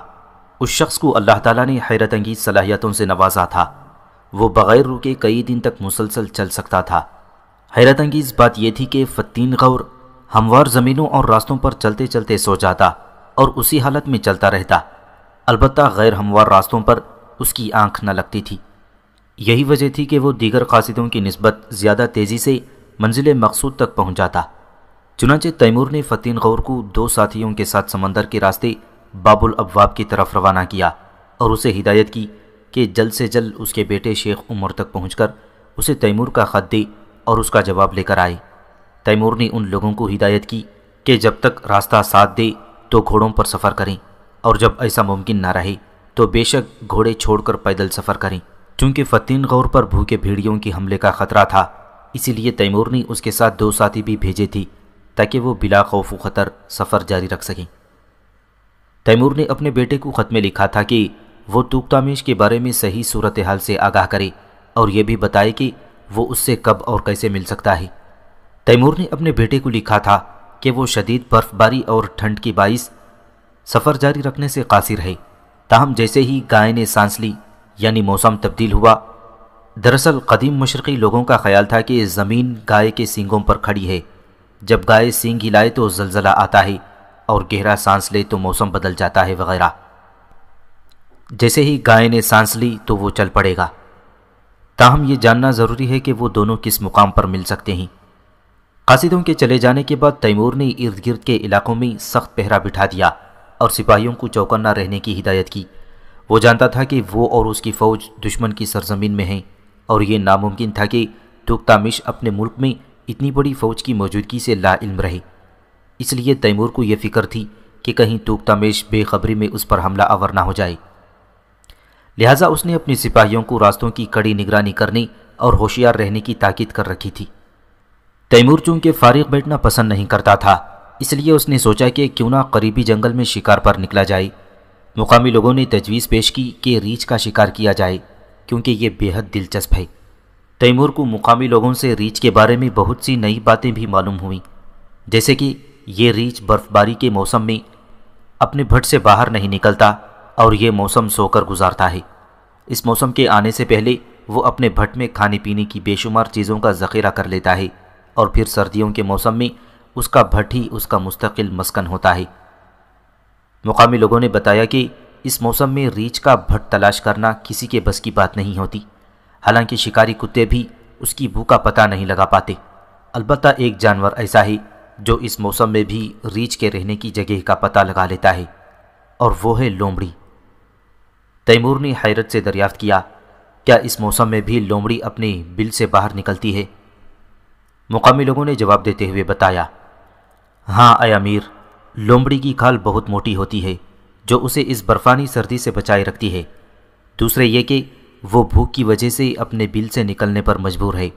اس شخص کو اللہ تعالیٰ نے حیرت انگیز صلاحیتوں سے نوازا تھا، وہ بغیر رکے کئی دن تک مسلسل چل سکتا تھا۔ حیرت انگیز بات یہ تھی کہ فتین غور ہموار زمینوں اور راستوں پر چلتے چلتے سو جاتا اور اسی حالت میں چلتا رہتا، البتہ غیر ہموار راستوں پر اس کی آنکھ نہ لگتی تھی۔ یہی وجہ تھی کہ وہ دیگر قاصدوں کی نسبت زیادہ تیزی سے منزل مقصود تک پہنچ جاتا۔ چنانچہ تیمور نے فتین غور کو 2 ساتھیوں کے ساتھ سمندر کے راستے باب الابواب کی طرف روانہ کیا اور اسے ہدایت کی کہ جلد سے جلد اس کے بیٹے شیخ عمر تک پہنچ کر اسے تیمور کا خط دے اور اس کا جواب لے کر آئے۔ تیمور نے ان لوگوں کو ہدایت کی کہ جب تک راستہ ساتھ دے تو گھوڑوں پر سفر کریں، اور جب ایسا ممکن نہ رہے تو بے شک گھوڑے چھوڑ کر پیدل سفر کریں۔ چونکہ فتین غور پر بھوکے بھیڑیوں کی حملے کا خطرہ تھا، اسی لیے تیمور نے اس کے ساتھ 2 ساتھی بھی بھیجے تھی تاکہ وہ بلا خوف و خطر سفر جاری رکھ سکیں۔ تیمور نے اپنے بیٹے کو خط میں لکھا تھا کہ وہ توکتامیش کے بارے میں صحیح صورتحال سے آگاہ کرے اور یہ بھی بتائے کہ وہ اس سے کب اور کیسے مل سکتا ہے۔ تیمور نے اپنے بیٹے کو لکھا تھا کہ وہ شدید برف باری اور ٹھنڈ کے باعث سفر جاری رکھنے سے قاصر ہے، تاہم جیسے ہی گائے نے سانس لی یعنی موسم تبدیل ہوا۔ دراصل قدیم مشرقی لوگوں کا خیال تھا کہ زمین گائے کے سینگوں پر کھڑی ہے، جب گائے سینگ ہلائے تو زلزلہ آتا ہے اور گہرا سانس لے تو موسم بدل جاتا ہے وغیرہ۔ جیسے ہی گائے نے سانس لی تو وہ چل پڑے گا، تاہم یہ جاننا ضروری ہے کہ وہ دونوں کس مقام پر مل سکتے ہیں۔ قاصدوں کے چلے جانے کے بعد تیمور نے ارد گرد کے علاقوں میں سخت پہرا بٹھا دیا اور سپاہیوں کو چوکنا رہنے کی ہدایت کی۔ وہ جانتا تھا کہ وہ اور اس کی فوج دشمن کی سرزمین میں ہیں اور یہ ناممکن تھا کہ توکتامیش اپنے ملک میں اتنی بڑی فوج کی موجودگی سے لا علم رہے۔ اس لیے تیمور کو یہ فکر تھی کہ کہیں توکتامیش بے خبری میں اس پر حملہ آور نہ ہو جائے، لہٰذا اس نے اپنی سپاہیوں کو راستوں کی کڑی نگرانی کرنے اور ہوشیار رہنے کی تاکید کر رکھی تھی۔ تیمور چونکہ فارغ بیٹھنا پسند نہیں کرتا تھا، اس لیے اس نے سوچا کہ کیوں نہ قریبی جنگل میں شکار پر نکلا جائے۔ مقامی لوگوں نے تجویز پیش کی کہ ریچھ کا شکار کیا جائے کیونکہ یہ بے حد دلچسپ ہے۔ تیمور کو مقامی لوگوں سے ریچھ کے بارے میں بہت سی نئی باتیں بھی معلوم ہوئیں، جیسے کہ یہ ریچھ برف باری کے موسم میں اپنے بھٹ سے باہر نہیں نکلتا اور یہ موسم سو کر گزارتا ہے۔ اس موسم کے آنے سے پہلے وہ اپنے بھٹ میں کھانے پینے کی بے شمار چیزوں کا ذخیرہ کر لیتا ہے اور پھر سردیوں کے موسم میں اس کا بھٹ ہی اس کا مستقل مسکن ہوتا ہے۔ مقامی لوگوں نے بتایا کہ اس موسم میں ریچھ کا بھٹ تلاش کرنا کسی کے بس کی بات نہیں ہوتی، حالانکہ شکاری کتے بھی اس کی بو کا پتہ نہیں لگا پاتے۔ البتہ ایک جانور ایسا ہے جو اس موسم میں بھی ریچھ کے رہنے کی جگہ کا پتہ لگا لیتا ہے، اور وہ ہے لومڑی۔ تیمور نے حیرت سے دریافت کیا، کیا اس موسم میں بھی لومڑی اپنے بل سے باہر نکلتی ہے؟ مقامی لوگوں نے جواب دیتے ہوئے بتایا، ہاں اے امیر، لومڑی کی کھال بہت موٹی ہوتی ہے جو اسے اس برفانی سردی سے بچائے رکھتی ہے۔ دوسرے یہ کہ وہ بھوک کی وجہ سے اپنے بل سے نکلنے پر مجبور ہے،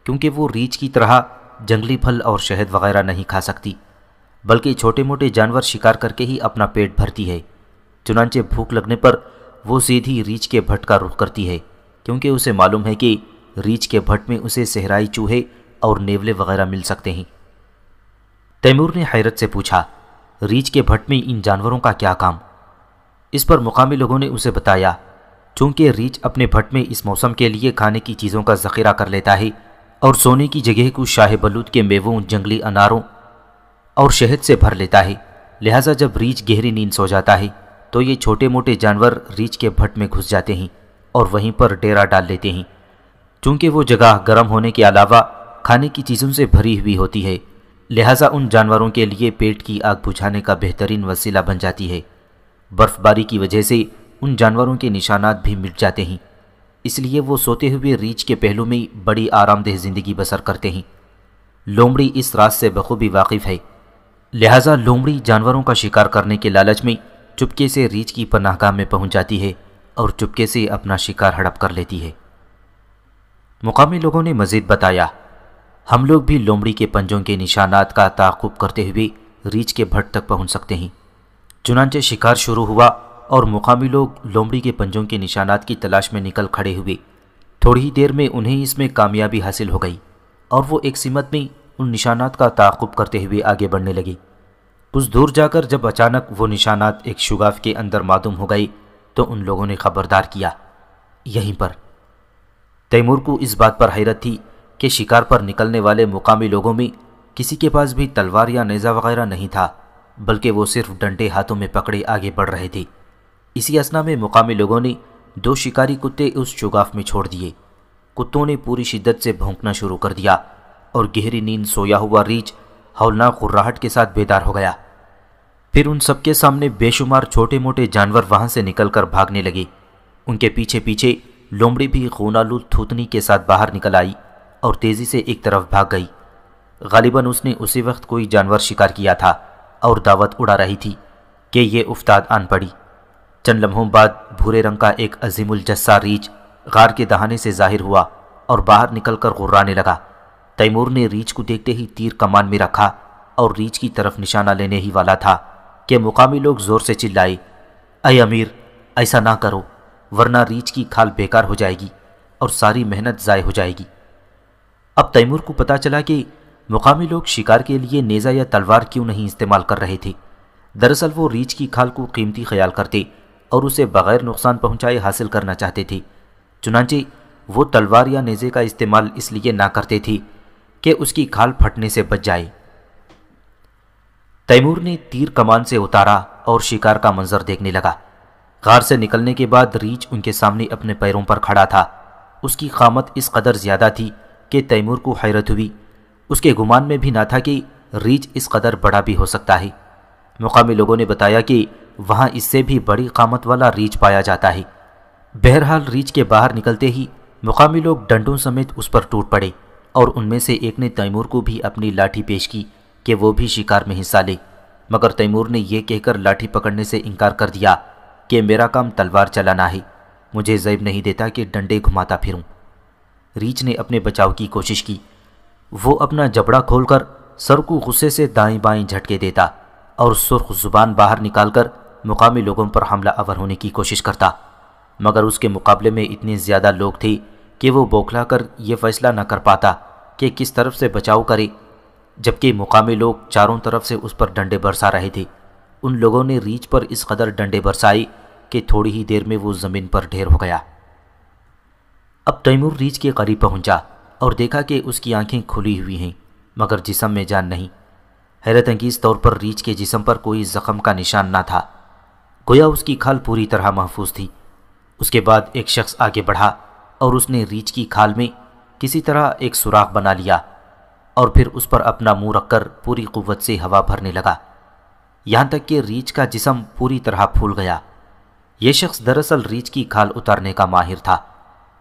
کیونکہ وہ ریچھ کی طرح جنگلی پھل اور شہد وغیرہ نہیں کھا سکتی، بلکہ چھوٹے موٹے جانور شکار کر کے ہی اپنا پیٹ بھرتی ہے۔ چنانچہ بھوک لگنے پر وہ سیدھی ریچھ کے بھٹ کا رخ کرتی ہے، کیونکہ اسے معلوم ہے کہ ریچھ کے بھٹ میں اسے صحرائی چوہے اور نیولے وغیرہ مل سکتے ہیں۔ تیمور نے حیرت سے پوچھا، ریچھ کے بھٹ میں ان جانوروں کا کیا کام؟ اس پر مقامی لوگوں نے اسے بتایا، چونکہ ریچھ اپنے بھٹ میں اس موسم کے لیے کھانے کی چیزوں کا ذخیرہ کر لیتا ہے اور سونے کی جگہ کو شاہ بلوط کے میووں، جنگلی اناروں اور شہد سے بھر لیتا ہے، لہٰذا جب ریچھ گہری نیند سو جاتا ہے تو یہ چھوٹے موٹے جانور ریچھ کے بھٹ میں گھس جاتے ہیں اور وہیں پر ڈیرا ڈال لیتے ہیں۔ چونکہ وہ جگہ گرم ہونے کے علاوہ کھانے کی چیزوں سے بھری ہوئی ہوتی ہے، لہٰذا ان جانوروں کے لیے پیٹ کی آگ بجھانے کا بہترین وسیلہ بن جاتی ہے۔ برف باری کی وجہ سے ان جانوروں کے نشانات بھی مٹ جاتے ہیں، اس لیے وہ سوتے ہوئے ریچھ کے پہلو میں بڑی آرام دہ زندگی بسر کرتے ہیں۔ لومڑی اس راز سے بخوبی واقف ہے، لہٰذا لومڑی جانوروں کا شکار کرنے کے لالچ میں چپکے سے ریچھ کی پناہ گاہ میں پہنچ جاتی ہے اور چپکے سے اپنا شکار ہڑپ کر لیتی ہے۔ مقامی لوگوں نے مزید بتایا، ہم لوگ بھی لومڑی کے پنجوں کے نشانات کا تعاقب کرتے ہوئے ریچھ کے بھٹ تک پہنچ سکتے ہیں۔ چنانچہ شکار شروع ہوا اور مقامی لوگ لومڑی کے پنجوں کے نشانات کی تلاش میں نکل کھڑے ہوئے۔ تھوڑی ہی دیر میں انہیں اس میں کامیابی حاصل ہو گئی اور وہ ایک سمت میں ان نشانات کا تعاقب کرتے ہوئے آگے بڑھنے لگے۔ کچھ دور جا کر جب اچانک وہ نشانات ایک شگاف کے اندر معدوم ہو گئے تو ان لوگوں نے خبردار کیا۔ یہیں پر تیمور کو اس بات پر حیرت تھی کہ شکار پر نکلنے والے مقامی لوگوں میں کسی کے پاس بھی تلوار یا نیزہ وغیرہ نہیں تھا، بلکہ وہ صرف ڈنڈے ہاتھوں میں پکڑے آگے بڑھ رہے تھے۔ اسی اثنا میں مقامی لوگوں نے 2 شکاری کتے اس شگاف میں چھوڑ دیے۔ کتوں نے پوری شدت سے بھونکنا شروع کر دیا اور گہری نیند سویا ہوا ریچھ ہولناک غراہٹ کے ساتھ بیدار ہو گیا۔ پھر ان سب کے سامنے بے شمار چھوٹے موٹے جانور وہاں سے نکل کر بھاگنے لگے۔ ان کے پیچھے پیچھے لومڑی بھی خون آلود تھوتنی کے ساتھ باہر نکل آئی اور تیزی سے ایک طرف بھاگ گئی۔ غالباً اس نے اسی وقت کوئی جانور شکار کیا تھا اور دعوت اڑا رہی تھی کہ یہ افتاد آن پڑی۔ چند لمحوں بعد بھورے رنگ کا ایک عظیم الجثہ ریچھ غار کے دہانے سے ظاہر ہوا اور باہر نکل کر غرانے لگا۔ تیمور نے ریچھ کو دیکھتے ہی تیر کمان میں رکھا اور ریچھ کی طرف نشانہ لینے ہی والا تھا کہ مقامی لوگ زور سے چلائے، اے امیر، ایسا نہ کرو ورنہ ریچھ کی کھال بیکار ہو جائے گی اور ساری محنت ضائع ہو جائے گی۔ اب تیمور کو پتا چلا کہ مقامی لوگ شکار کے لیے نیزہ یا تلوار کیوں نہیں استعمال کر رہے تھے۔ دراصل وہ ریچھ کی کھال کو قیمتی خیال کرتے اور اسے بغیر نقصان پہنچائے حاصل کرنا چاہتے تھے، چنانچہ وہ تلوار یا نیزے کا استعمال اس لیے نہ کرتے تھے کہ اس کی کھال پھٹنے سے بچ جائے۔ تیمور نے تیر کمان سے اتارا اور شکار کا منظر دیکھنے لگا۔ غار سے نکلنے کے بعد ریچھ ان کے سامنے اپنے پیروں پر کھڑا تھا۔ اس کی قامت اس قدر زیادہ تھی کہ تیمور کو حیرت ہوئی۔ اس کے گمان میں بھی نہ تھا کہ ریچھ اس قدر بڑا بھی ہو سکتا ہے۔ مقامی لوگوں نے بتایا کہ وہاں اس سے بھی بڑی قامت والا ریچھ پایا جاتا ہے۔ بہرحال ریچھ کے باہر نکلتے ہی مقامی لوگ ڈنڈوں سمیت اس پر ٹوٹ پڑے اور ان میں سے ایک نے تیمور کو بھی اپنی لاٹھی پیش کی کہ وہ بھی شکار میں حصہ لے، مگر تیمور نے یہ کہہ کر لاٹھی پکڑنے سے انکار کر دیا کہ میرا کام تلوار چلانا ہے، مجھے زیب نہیں دیتا کہ ڈنڈے گھماتا پھروں۔ ریچھ نے اپنے بچاؤ کی کوشش کی۔ وہ اپنا جبڑا کھول کر سر کو غصے سے دائیں بائیں جھٹکے دیتا اور سرخ زبان باہر نکال کر مقامی لوگوں پر حملہ آور ہونے کی کوشش کرتا، مگر اس کے مقابلے میں اتنے زیادہ لوگ تھے کہ وہ بوکھلا کر یہ فیصلہ نہ کر پاتا کہ کس طرف سے بچاؤ کرے، جبکہ مقامی لوگ چاروں طرف سے اس پر ڈنڈے برسا رہے تھے۔ ان لوگوں نے ریچھ پر اس قدر ڈنڈے برسائے کہ تھوڑی ہی دیر میں وہ زمین پر ڈھیر ہو گیا۔ اب تیمور ریچھ کے قریب پہنچا اور دیکھا کہ اس کی آنکھیں کھلی ہوئی ہیں مگر جسم میں جان نہیں۔ حیرت انگیز طور پر ریچھ کے جسم پر کوئی زخم کا نشان نہ تھا، گویا اس کی کھال پوری طرح محفوظ تھی۔ اس کے بعد ایک شخص آگے بڑھا اور اس نے ریچھ کی کھال میں کسی طرح ایک سوراخ بنا لیا اور پھر اس پر اپنا منہ رکھ کر پوری قوت سے ہوا بھرنے لگا، یہاں تک کہ ریچھ کا جسم پوری طرح پھول گیا۔ یہ شخص دراصل ریچھ کی کھال اتارنے کا ماہر تھا۔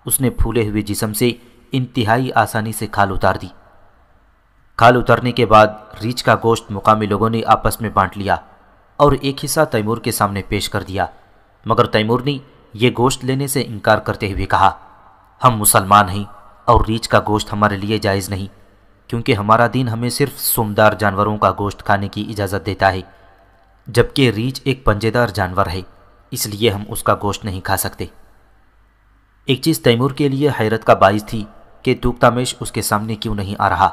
اس نے پھولے ہوئے جسم سے انتہائی آسانی سے کھال اتار دی۔ کھال اتارنے کے بعد ریچھ کا گوشت مقامی لوگوں نے آپس میں بانٹ لیا اور ایک حصہ تیمور کے سامنے پیش کر دیا، مگر تیمور نے یہ گوشت لینے سے انکار کرتے ہوئے کہا، ہم مسلمان ہیں اور ریچھ کا گوشت ہمارے لیے جائز نہیں، کیونکہ ہمارا دین ہمیں صرف سومدار جانوروں کا گوشت کھانے کی اجازت دیتا ہے، جبکہ ریچھ ایک پنجے دار جانور ہے، اس لیے ہم اس کا گوشت نہیں کھا سکتے۔ ایک چیز تیمور کے لیے حیرت کا باعث تھی کہ توکتامش اس کے سامنے کیوں نہیں آ رہا۔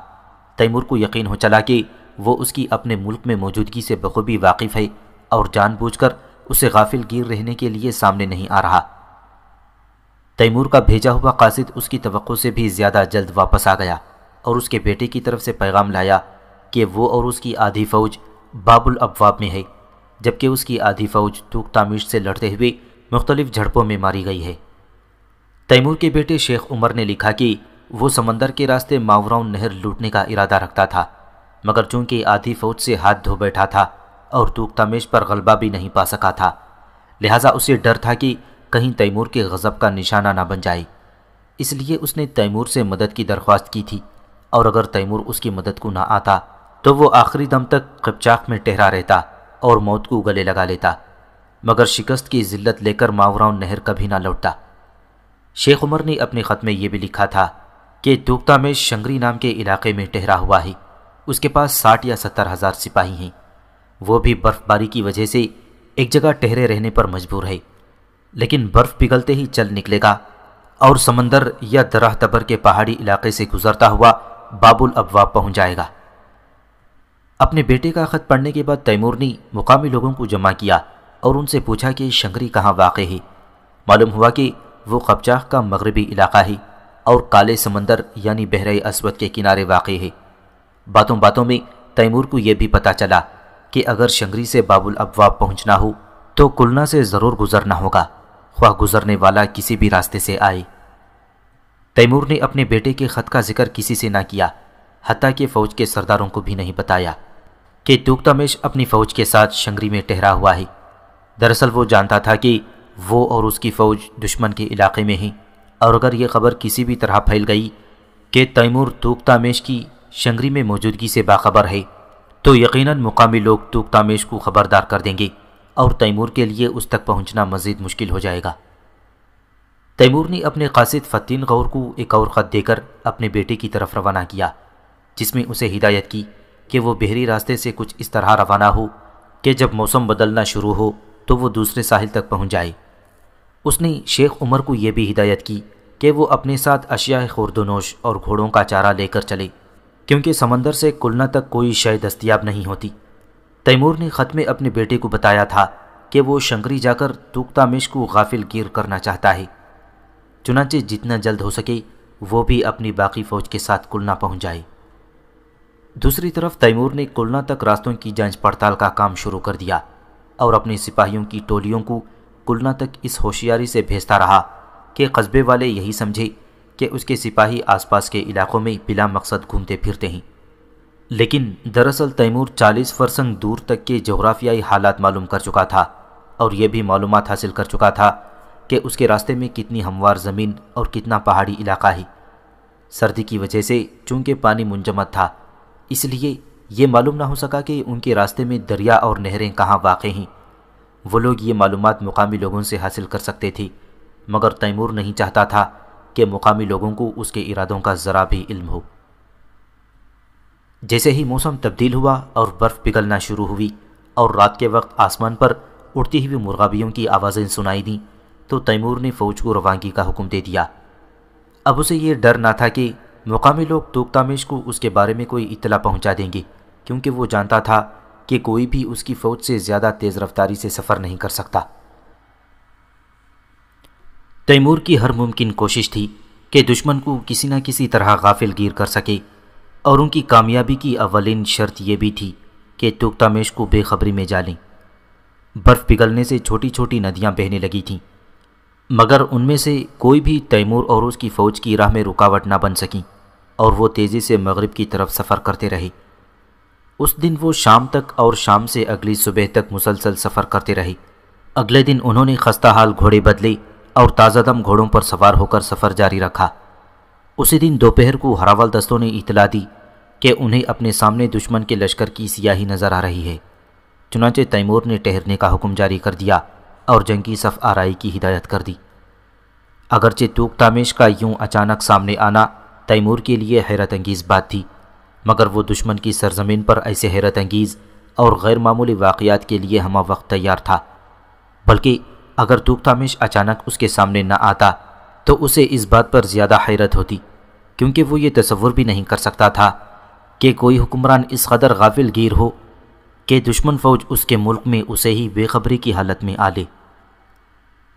تیمور کو یقین ہو چلا کہ وہ اس کی اپنے ملک میں موجودگی سے بخوبی واقف ہے اور جان بوجھ کر اسے غافل گیر رہنے کے لیے سامنے نہیں آ رہا۔ تیمور کا بھیجا ہوا قاصد اس کی توقع سے بھی زیادہ جلد واپس آ گیا اور اس کے بیٹے کی طرف سے پیغام لایا کہ وہ اور اس کی آدھی فوج باب الابواب میں ہے، جبکہ اس کی آدھی فوج توکتامش سے لڑتے ہوئے مختلف جھڑپوں میں ماری گئی ہے۔ تیمور کے بیٹے شیخ عمر نے لکھا کہ وہ سمندر کے راستے ماوراؤن نہر لوٹنے کا ارادہ رکھتا تھا، مگر چونکہ آدھی فوج سے ہاتھ دھو بیٹھا تھا اور توغتامیش پر غلبہ بھی نہیں پا سکا تھا، لہٰذا اسے ڈر تھا کہ کہیں تیمور کے غضب کا نشانہ نہ بن جائے۔ اس لیے اس نے تیمور سے مدد کی درخواست کی تھی، اور اگر تیمور اس کی مدد کو نہ آتا تو وہ آخری دم تک قپچاق میں ٹہرا رہتا اور موت کو گلے لگا لیتا، مگر شکست کی ذلت لے کر ماوراؤن نہر کبھی نہ لوٹتا۔ شیخ عمر نے اپنے خط میں یہ بھی لکھا تھا کہ توغتامیش شنگری نام کے علاقے میں ٹہرا ہوا ہے، اس کے پاس 60 یا 70 ہزار سپاہی ہیں، وہ بھی برف باری کی وجہ سے ایک جگہ ٹہرے رہنے پر مجبور ہے، لیکن برف پگھلتے ہی چل نکلے گا اور سمندر یا درہ تبر کے پہاڑی علاقے سے گزرتا ہوا باب الابواب پہنچ جائے گا۔ اپنے بیٹے کا خط پڑھنے کے بعد تیمور نے مقامی لوگوں کو جمع کیا اور ان سے پوچھا کہ شنگری کہاں واقع ہے۔ معلوم ہوا کہ وہ قپچاق کا مغربی علاقہ ہے اور کالے سمندر یعنی بحر اسود کے کنارے واقع ہے۔ باتوں باتوں میں تیمور کو یہ بھی پتہ چلا کہ اگر شنگری سے باب الابواب پہنچنا ہو تو کلنا سے ضرور گزرنا ہوگا، خواہ گزرنے والا کسی بھی راستے سے آئے۔ تیمور نے اپنے بیٹے کے خط کا ذکر کسی سے نہ کیا، حتیٰ کہ فوج کے سرداروں کو بھی نہیں بتایا کہ توغتامیش اپنی فوج کے ساتھ شنگری میں ٹہرا ہوا ہے۔ دراصل وہ جانتا تھا کہ وہ اور اس کی فوج دشمن کے علاقے میں ہیں، اور اگر یہ خبر کسی بھی طرح پھیل گئی کہ تیمور توغتامیش کی شنگری میں موجودگی سے باخبر ہے تو یقیناً مقامی لوگ توغتامیش کو خبردار کر دیں گے اور تیمور کے لیے اس تک پہنچنا مزید مشکل ہو جائے گا۔ تیمور نے اپنے قاصد فتین غور کو ایک اور خط دے کر اپنے بیٹے کی طرف روانہ کیا، جس میں اسے ہدایت کی کہ وہ بحری راستے سے کچھ اس طرح روانہ ہو کہ جب موسم بدلنا شروع ہو تو وہ دوسرے ساحل تک پہنچ جائے۔ اس نے شیخ عمر کو یہ بھی ہدایت کی کہ وہ اپنے ساتھ اشیاء خوردونوش اور گھوڑوں کا چارہ لے کر چلے، کیونکہ سمندر سے کلنا تک کوئی شے دستیاب نہیں ہوتی۔ تیمور نے خط میں اپنے بیٹے کو بتایا تھا کہ وہ شنگری جا کر توغتامیش کو غافل گیر کرنا چاہتا ہے، چنانچہ جتنا جلد ہو سکے وہ بھی اپنی باقی فوج کے ساتھ کلنا پہنچ جائے۔ دوسری طرف تیمور نے کلنا تک راستوں کی جانچ پڑتال کا کام شروع کر دیا اور اپنے سپاہیوں کی ٹولیوں کو کلنا تک اس ہوشیاری سے بھیجتا رہا کہ قصبے والے یہی سمجھے کہ اس کے سپاہی آس پاس کے علاقوں میں بلا مقصد گھومتے پھرتے ہیں، لیکن دراصل تیمور 40 فرسنگ دور تک کے جغرافیائی حالات معلوم کر چکا تھا اور یہ بھی معلومات حاصل کر چکا تھا کہ اس کے راستے میں کتنی ہموار زمین اور کتنا پہاڑی علاقہ ہے۔ سردی کی وجہ سے چونکہ پانی منجمد تھا، اس لیے یہ معلوم نہ ہو سکا کہ ان کے راستے میں دریا اور نہریں کہاں واقع ہیں۔ وہ لوگ یہ معلومات مقامی لوگوں سے حاصل کر سکتے تھے، مگر تیمور نہیں چاہتا تھا کہ مقامی لوگوں کو اس کے ارادوں کا ذرا بھی علم ہو۔ جیسے ہی موسم تبدیل ہوا اور برف پگھلنا شروع ہوئی اور رات کے وقت آسمان پر اڑتی ہوئی مرغابیوں کی آوازیں سنائی دیں تو تیمور نے فوج کو روانگی کا حکم دے دیا۔ اب اسے یہ ڈر نہ تھا کہ مقامی لوگ توغتامیش کو اس کے بارے میں کوئی اطلاع پہنچا دیں گے، کیونکہ وہ جانتا تھا کہ کوئی بھی اس کی فوج سے زیادہ تیز رفتاری سے سفر نہیں کر سکتا۔ تیمور کی ہر ممکن کوشش تھی کہ دشمن کو کسی نہ کسی طرح غافل گیر کر سکے، اور ان کی کامیابی کی اولین شرط یہ بھی تھی کہ توغتامیش کو بے خبری میں جالیں۔ برف پگھلنے سے چھوٹی چھوٹی ندیاں بہنے لگی تھیں، مگر ان میں سے کوئی بھی تیمور اور اس کی فوج کی راہ میں رکاوٹ نہ بن سکیں، اور وہ تیزی سے مغرب کی طرف سفر کرتے رہے۔ اس دن وہ شام تک اور شام سے اگلی صبح تک مسلسل سفر کرتے رہے۔ اگلے دن انہوں نے خستہ حال گھوڑے بدلے اور تازہ دم گھوڑوں پر سوار ہو کر سفر جاری رکھا۔ اسی دن دوپہر کو ہراول دستوں نے اطلاع دی کہ انہیں اپنے سامنے دشمن کے لشکر کی سیاہی نظر آ رہی ہے۔ چنانچہ تیمور نے ٹھہرنے کا حکم جاری کر دیا اور جنگی صف آرائی کی ہدایت کر دی۔ اگرچہ توغتامیش کا یوں اچانک سامنے آنا تیمور کے لیے حیرت انگیز بات تھی، مگر وہ دشمن کی سرزمین پر ایسے حیرت انگیز اور غیر معمولی واقعات کے لیے ہمہ وقت تیار تھا۔ بلکہ اگر توغتامیش اچانک اس کے سامنے نہ آتا تو اسے اس بات پر زیادہ حیرت ہوتی، کیونکہ وہ یہ تصور بھی نہیں کر سکتا تھا کہ کوئی حکمران اس قدر غافل گیر ہو کہ دشمن فوج اس کے ملک میں اسے ہی بے خبری کی حالت میں آ لے۔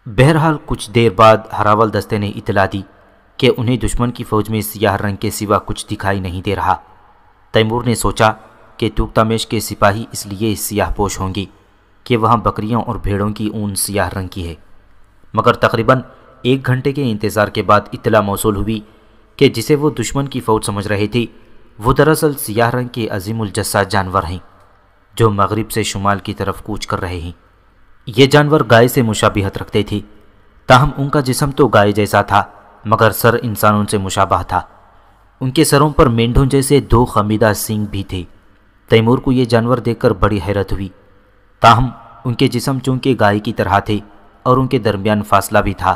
بہرحال کچھ دیر بعد ہراول دستے نے اطلاع دی کہ انہیں دشمن کی فوج میں سیاہ رنگ کے سوا کچھ دکھائی نہیں دے رہا۔ تیمور نے سوچا کہ توغتامیش کے سپاہی اس لیے سیاہ پوش ہوں گے کہ وہاں بکریوں اور بھیڑوں کی اون سیاہ رنگ کی ہے، مگر تقریباً 1 گھنٹے کے انتظار کے بعد اطلاع موصول ہوئی کہ جسے وہ دشمن کی فوج سمجھ رہے تھے وہ دراصل سیاہ رنگ کے عظیم الجثہ جانور ہیں جو مغرب سے شمال کی طرف کوچ کر رہے ہیں۔ یہ جانور گائے سے مشابہت رکھتے تھے، تاہم ان کا جسم تو گائے جیسا تھا مگر سر انسانوں سے مشابہ تھا۔ ان کے سروں پر مینڈھوں جیسے 2 خمیدہ سینگ بھی تھے۔ تیمور کو یہ جانور دیکھ کر بڑی حیرت ہوئی، تاہم ان کے جسم چونکہ گائے کی طرح تھے اور ان کے درمیان فاصلہ بھی تھا،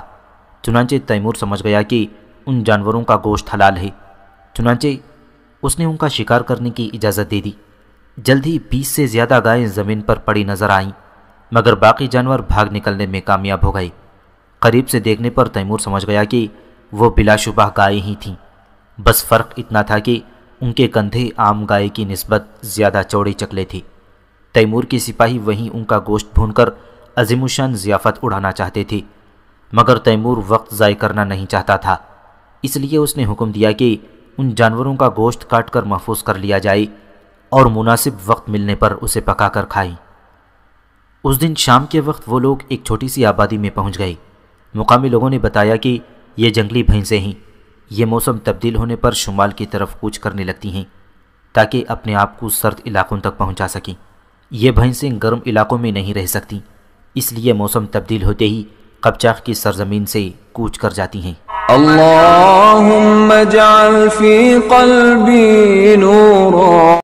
چنانچہ تیمور سمجھ گیا کہ ان جانوروں کا گوشت حلال ہے۔ چنانچہ اس نے ان کا شکار کرنے کی اجازت دے دی۔ جلد ہی 20 سے زیادہ گائیں زمین پر پڑی نظر آئیں، مگر باقی جانور بھاگ نکلنے میں کامیاب ہو گئے۔ قریب سے دیکھنے پر تیمور سمجھ گیا کہ وہ بلا شبہ گائیں ہی تھیں، بس فرق اتنا تھا کہ ان کے کندھے عام گائے کی نسبت زیادہ چوڑے چکلے تھے۔ تیمور کے سپاہی وہیں ان کا گوشت بھون کر عظیم الشان ضیافت اڑانا چاہتے تھے، مگر تیمور وقت ضائع کرنا نہیں چاہتا تھا، اس لیے اس نے حکم دیا کہ ان جانوروں کا گوشت کاٹ کر محفوظ کر لیا جائے اور مناسب وقت ملنے پر اسے پکا کر کھائیں۔ اس دن شام کے وقت وہ لوگ ایک چھوٹی سی آبادی میں پہنچ گئے۔ مقامی لوگوں نے بتایا کہ یہ جنگلی بھینسیں ہیں، یہ موسم تبدیل ہونے پر شمال کی طرف کوچ کرنے لگتی ہیں تاکہ اپنے آپ کو سرد علاقوں تک پہنچا سکیں۔ یہ بھینسیں گرم علاقوں میں نہیں رہ سکتی، اس لیے موسم تبدیل ہوتے ہی قبچاق کی سرزمین سے کوچ کر جاتی ہیں۔ اللهم اجعل في قلبي نورا